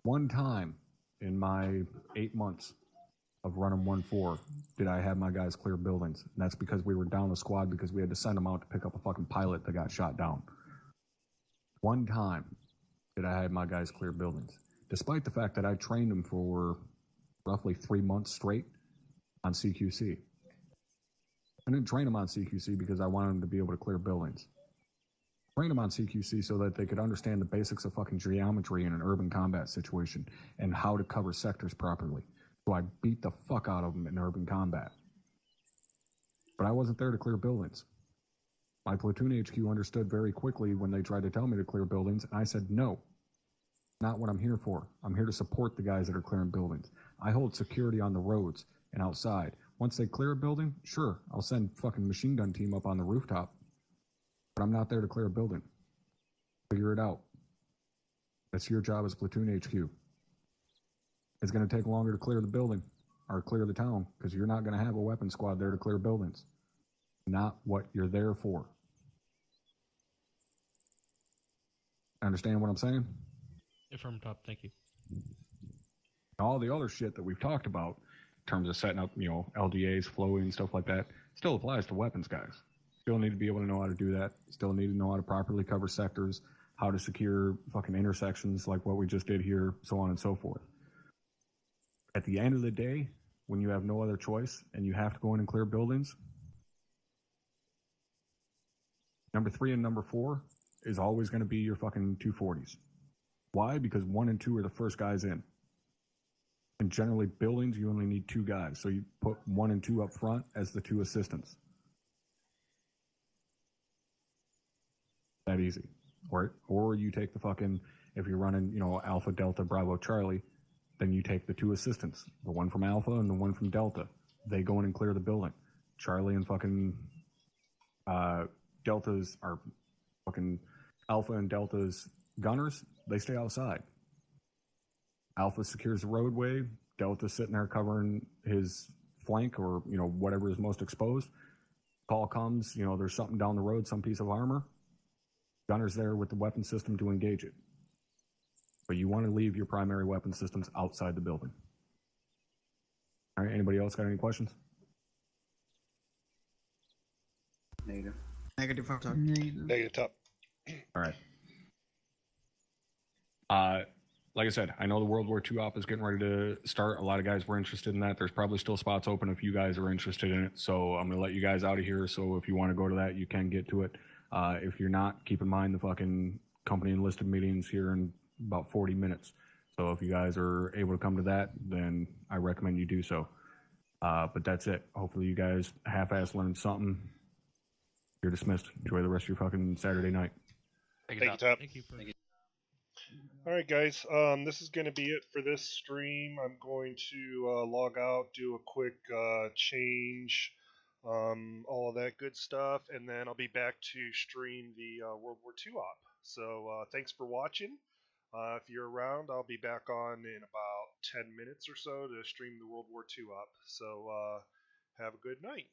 D: One time in my 8 months of running 1-4 did I have my guys clear buildings. And that's because we were down a squad because we had to send them out to pick up a fucking pilot that got shot down. One time did I have my guys clear buildings, despite the fact that I trained them for roughly 3 months straight on CQC. I didn't train them on CQC because I wanted them to be able to clear buildings. I trained them on CQC so that they could understand the basics of fucking geometry in an urban combat situation and how to cover sectors properly. So I beat the fuck out of them in urban combat. But I wasn't there to clear buildings. My platoon HQ understood very quickly when they tried to tell me to clear buildings, and I said no. Not what I'm here for. I'm here to support the guys that are clearing buildings. I hold security on the roads and outside. Once they clear a building, sure, I'll send fucking machine gun team up on the rooftop. But I'm not there to clear a building. Figure it out. That's your job as platoon HQ. It's going to take longer to clear the building or clear the town because you're not going to have a weapon squad there to clear buildings. Not what you're there for. Understand what I'm saying?
C: From top, thank you.
D: All the other shit that we've talked about in terms of setting up, LDAs, flowing, stuff like that, still applies to weapons guys. Still need to be able to know how to do that. Still need to know how to properly cover sectors, how to secure fucking intersections like what we just did here, so on and so forth. At the end of the day, when you have no other choice and you have to go in and clear buildings, number 3 and number 4 is always going to be your fucking 240s. Why? Because 1 and 2 are the first guys in. And generally, buildings, you only need 2 guys. So you put 1 and 2 up front as the 2 assistants. That easy. Or you take the fucking, if you're running, Alpha, Delta, Bravo, Charlie, then you take the 2 assistants. The one from Alpha and the one from Delta. They go in and clear the building. Charlie and fucking Delta's are fucking Alpha and Delta's gunners, they stay outside. Alpha secures the roadway. Delta's sitting there covering his flank or, whatever is most exposed. Call comes, there's something down the road, some piece of armor. Gunner's there with the weapon system to engage it. But you want to leave your primary weapon systems outside the building. All right, anybody else got any questions?
F: Negative.
E: Negative. I'm sorry.
A: Negative top.
D: All right. Like I said, I know the World War II op is getting ready to start. A lot of guys were interested in that. There's probably still spots open if you guys are interested in it. So I'm going to let you guys out of here. So if you want to go to that, you can get to it. If you're not, keep in mind the fucking company enlisted meetings here in about 40 minutes. So if you guys are able to come to that, then I recommend you do so. But that's it. Hopefully you guys half-ass learned something. You're dismissed. Enjoy the rest of your fucking Saturday night.
A: Thank you, Top.
C: Thank you.
A: All right, guys. This is going to be it for this stream. I'm going to log out, do a quick change, all of that good stuff, and then I'll be back to stream the World War II op. So thanks for watching. If you're around, I'll be back on in about 10 minutes or so to stream the World War II op. So have a good night.